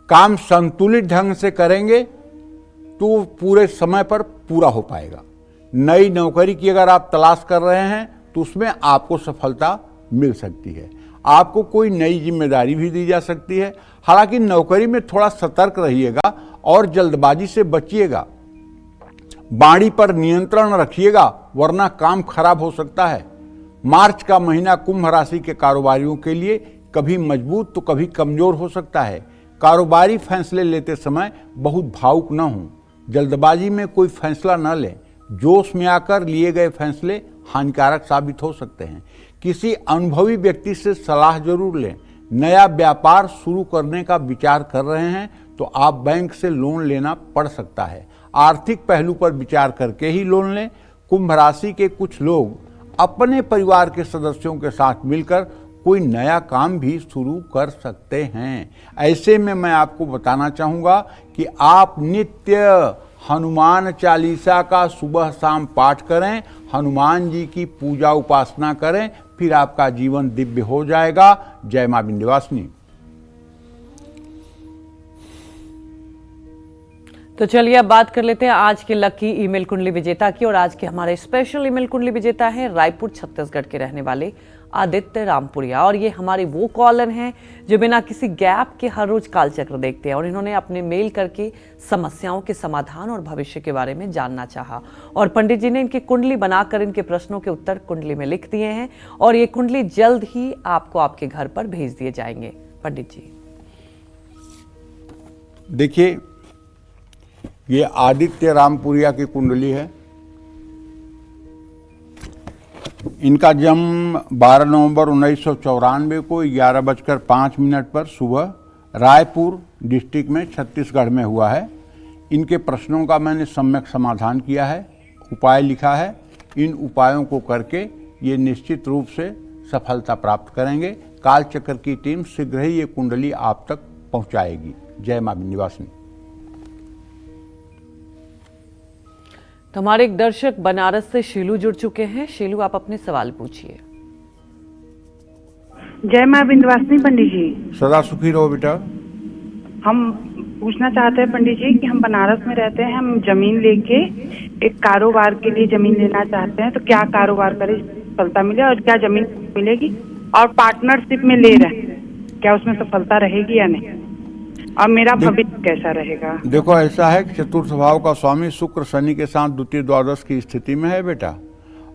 काम संतुलित ढंग से करेंगे तो पूरे समय पर पूरा हो पाएगा। नई नौकरी की अगर आप तलाश कर रहे हैं तो उसमें आपको सफलता मिल सकती है। आपको कोई नई जिम्मेदारी भी दी जा सकती है। हालांकि नौकरी में थोड़ा सतर्क रहिएगा और जल्दबाजी से बचिएगा। वाणी पर नियंत्रण रखिएगा, वरना काम खराब हो सकता है। मार्च का महीना कुंभ राशि के कारोबारियों के लिए कभी मजबूत तो कभी कमजोर हो सकता है। कारोबारी फैसले लेते समय बहुत भावुक न हों। जल्दबाजी में कोई फैसला न लें। जोश में आकर लिए गए फैसले हानिकारक साबित हो सकते हैं। किसी अनुभवी व्यक्ति से सलाह जरूर लें। नया व्यापार शुरू करने का विचार कर रहे हैं तो आप बैंक से लोन लेना पड़ सकता है। आर्थिक पहलू पर विचार करके ही लोन लें। कुंभ राशि के कुछ लोग अपने परिवार के सदस्यों के साथ मिलकर कोई नया काम भी शुरू कर सकते हैं। ऐसे में मैं आपको बताना चाहूँगा कि आप नित्य हनुमान चालीसा का सुबह शाम पाठ करें, हनुमान जी की पूजा उपासना करें, फिर आपका जीवन दिव्य हो जाएगा। जय मां विंध्यवासिनी। तो चलिए अब बात कर लेते हैं आज के लकी ईमेल कुंडली विजेता की। और आज के हमारे स्पेशल ईमेल कुंडली विजेता हैं रायपुर छत्तीसगढ़ के रहने वाले आदित्य रामपुरिया। और ये हमारे वो कॉलर हैं जो बिना किसी गैप के हर रोज कालचक्र देखते हैं और इन्होंने अपने मेल करके समस्याओं के समाधान और भविष्य के बारे में जानना चाहा। और पंडित जी ने इनकी कुंडली बनाकर इनके प्रश्नों के उत्तर कुंडली में लिख दिए हैं और ये कुंडली जल्द ही आपको आपके घर पर भेज दिए जाएंगे। पंडित जी देखिए, ये आदित्य रामपुरिया की कुंडली है। इनका जन्म 12 नवंबर 1994 को 11:05 पर सुबह रायपुर डिस्ट्रिक्ट में छत्तीसगढ़ में हुआ है। इनके प्रश्नों का मैंने सम्यक समाधान किया है, उपाय लिखा है। इन उपायों को करके ये निश्चित रूप से सफलता प्राप्त करेंगे। कालचक्र की टीम शीघ्र ही ये कुंडली आप तक पहुंचाएगी। जय मां विंध्यवासिनी। तो हमारे एक दर्शक बनारस से शीलू जुड़ चुके हैं। शीलू, आप अपने सवाल पूछिए। जय मां विंध्यवासिनी पंडित जी। सदा सुखी रहो बेटा। हम पूछना चाहते हैं पंडित जी कि हम बनारस में रहते हैं, हम जमीन लेके एक कारोबार के लिए जमीन लेना चाहते हैं, तो क्या कारोबार करें सफलता मिले और क्या जमीन मिलेगी, और पार्टनरशिप में ले रहे हैं क्या उसमें सफलता रहेगी या नहीं, और मेरा भविष्य कैसा रहेगा। देखो ऐसा है कि चतुर्थ भाव का स्वामी शुक्र शनि के साथ द्वितीय द्वादश की स्थिति में है बेटा,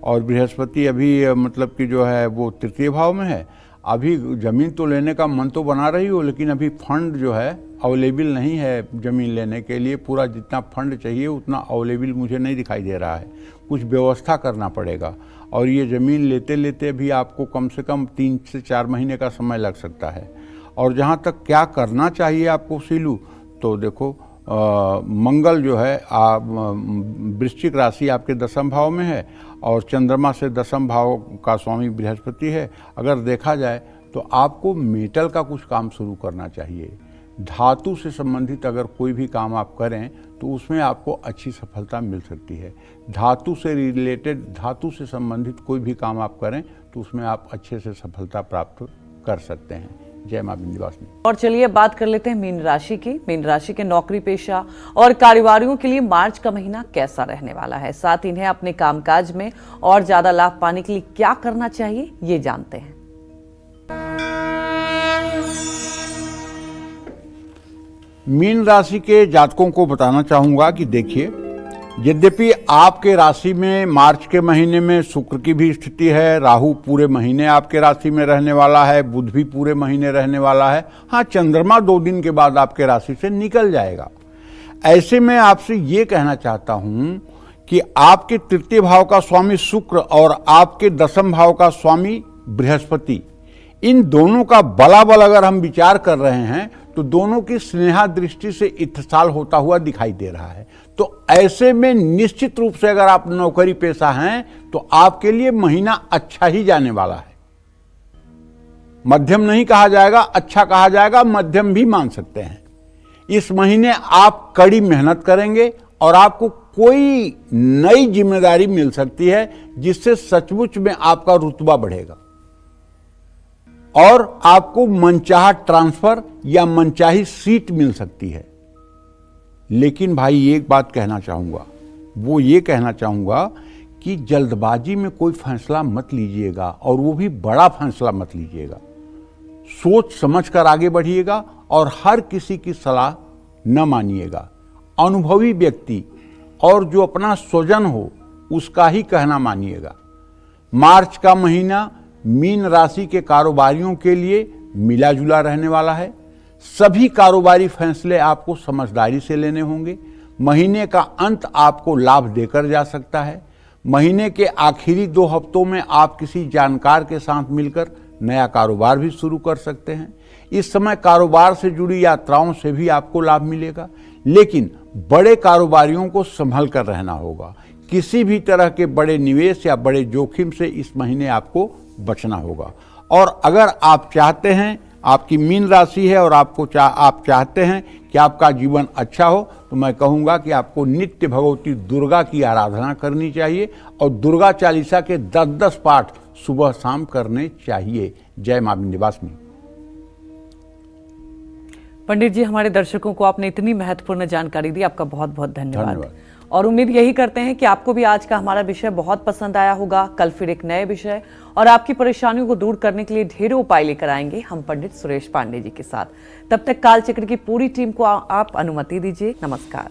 और बृहस्पति अभी मतलब कि जो है वो तृतीय भाव में है। अभी ज़मीन तो लेने का मन तो बना रही हो, लेकिन अभी फंड जो है अवेलेबल नहीं है ज़मीन लेने के लिए। पूरा जितना फंड चाहिए उतना अवेलेबल मुझे नहीं दिखाई दे रहा है, कुछ व्यवस्था करना पड़ेगा। और ये ज़मीन लेते लेते भी आपको कम से कम 3 से 4 महीने का समय लग सकता है। और जहाँ तक क्या करना चाहिए आपको सीलू, तो देखो मंगल जो है वृश्चिक राशि आपके 10वें भाव में है, और चंद्रमा से 10वें भाव का स्वामी बृहस्पति है। अगर देखा जाए तो आपको मेटल का कुछ काम शुरू करना चाहिए। धातु से संबंधित अगर कोई भी काम आप करें तो उसमें आपको अच्छी सफलता मिल सकती है। धातु से रिलेटेड, धातु से संबंधित कोई भी काम आप करें तो उसमें आप अच्छे से सफलता प्राप्त कर सकते हैं। जय मां विंध्यवासिनी। और चलिए बात कर लेते हैं मीन राशि की। मीन राशि के नौकरी पेशा और कारोबारियों के लिए मार्च का महीना कैसा रहने वाला है, साथ इन्हें अपने कामकाज में और ज्यादा लाभ पाने के लिए क्या करना चाहिए, ये जानते हैं। मीन राशि के जातकों को बताना चाहूंगा कि देखिए, यद्यपि आपके राशि में मार्च के महीने में शुक्र की भी स्थिति है, राहु पूरे महीने आपके राशि में रहने वाला है, बुध भी पूरे महीने रहने वाला है। हाँ, चंद्रमा 2 दिन के बाद आपके राशि से निकल जाएगा। ऐसे में आपसे ये कहना चाहता हूं कि आपके तृतीय भाव का स्वामी शुक्र और आपके 10वें भाव का स्वामी बृहस्पति, इन दोनों का बलाबल अगर हम विचार कर रहे हैं तो दोनों की स्नेहा दृष्टि से इत्तेसाल होता हुआ दिखाई दे रहा है। तो ऐसे में निश्चित रूप से अगर आप नौकरी पेशा हैं तो आपके लिए महीना अच्छा ही जाने वाला है। मध्यम नहीं कहा जाएगा, अच्छा कहा जाएगा, मध्यम भी मान सकते हैं। इस महीने आप कड़ी मेहनत करेंगे और आपको कोई नई जिम्मेदारी मिल सकती है जिससे सचमुच में आपका रुतबा बढ़ेगा और आपको मनचाहा ट्रांसफर या मनचाही सीट मिल सकती है। लेकिन भाई एक बात कहना चाहूंगा, वो ये कहना चाहूंगा कि जल्दबाजी में कोई फैसला मत लीजिएगा, और वो भी बड़ा फैसला मत लीजिएगा। सोच समझ कर आगे बढ़िएगा और हर किसी की सलाह न मानिएगा। अनुभवी व्यक्ति और जो अपना स्वजन हो उसका ही कहना मानिएगा। मार्च का महीना मीन राशि के कारोबारियों के लिए मिला जुला रहने वाला है। सभी कारोबारी फैसले आपको समझदारी से लेने होंगे। महीने का अंत आपको लाभ देकर जा सकता है। महीने के आखिरी 2 हफ्तों में आप किसी जानकार के साथ मिलकर नया कारोबार भी शुरू कर सकते हैं। इस समय कारोबार से जुड़ी यात्राओं से भी आपको लाभ मिलेगा, लेकिन बड़े कारोबारियों को संभल कर रहना होगा। किसी भी तरह के बड़े निवेश या बड़े जोखिम से इस महीने आपको बचना होगा। और अगर आप चाहते हैं, आपकी मीन राशि है और आप चाहते हैं कि आपका जीवन अच्छा हो, तो मैं कहूँगा कि आपको नित्य भगवती दुर्गा की आराधना करनी चाहिए और दुर्गा चालीसा के 10-10 पाठ सुबह शाम करने चाहिए। जय मां विंध्यवासिनी। पंडित जी, हमारे दर्शकों को आपने इतनी महत्वपूर्ण जानकारी दी, आपका बहुत बहुत धन्यवाद। और उम्मीद यही करते हैं कि आपको भी आज का हमारा विषय बहुत पसंद आया होगा। कल फिर एक नए विषय और आपकी परेशानियों को दूर करने के लिए ढेरों उपाय लेकर आएंगे हम पंडित सुरेश पांडे जी के साथ। तब तक कालचक्र की पूरी टीम को आप अनुमति दीजिए। नमस्कार।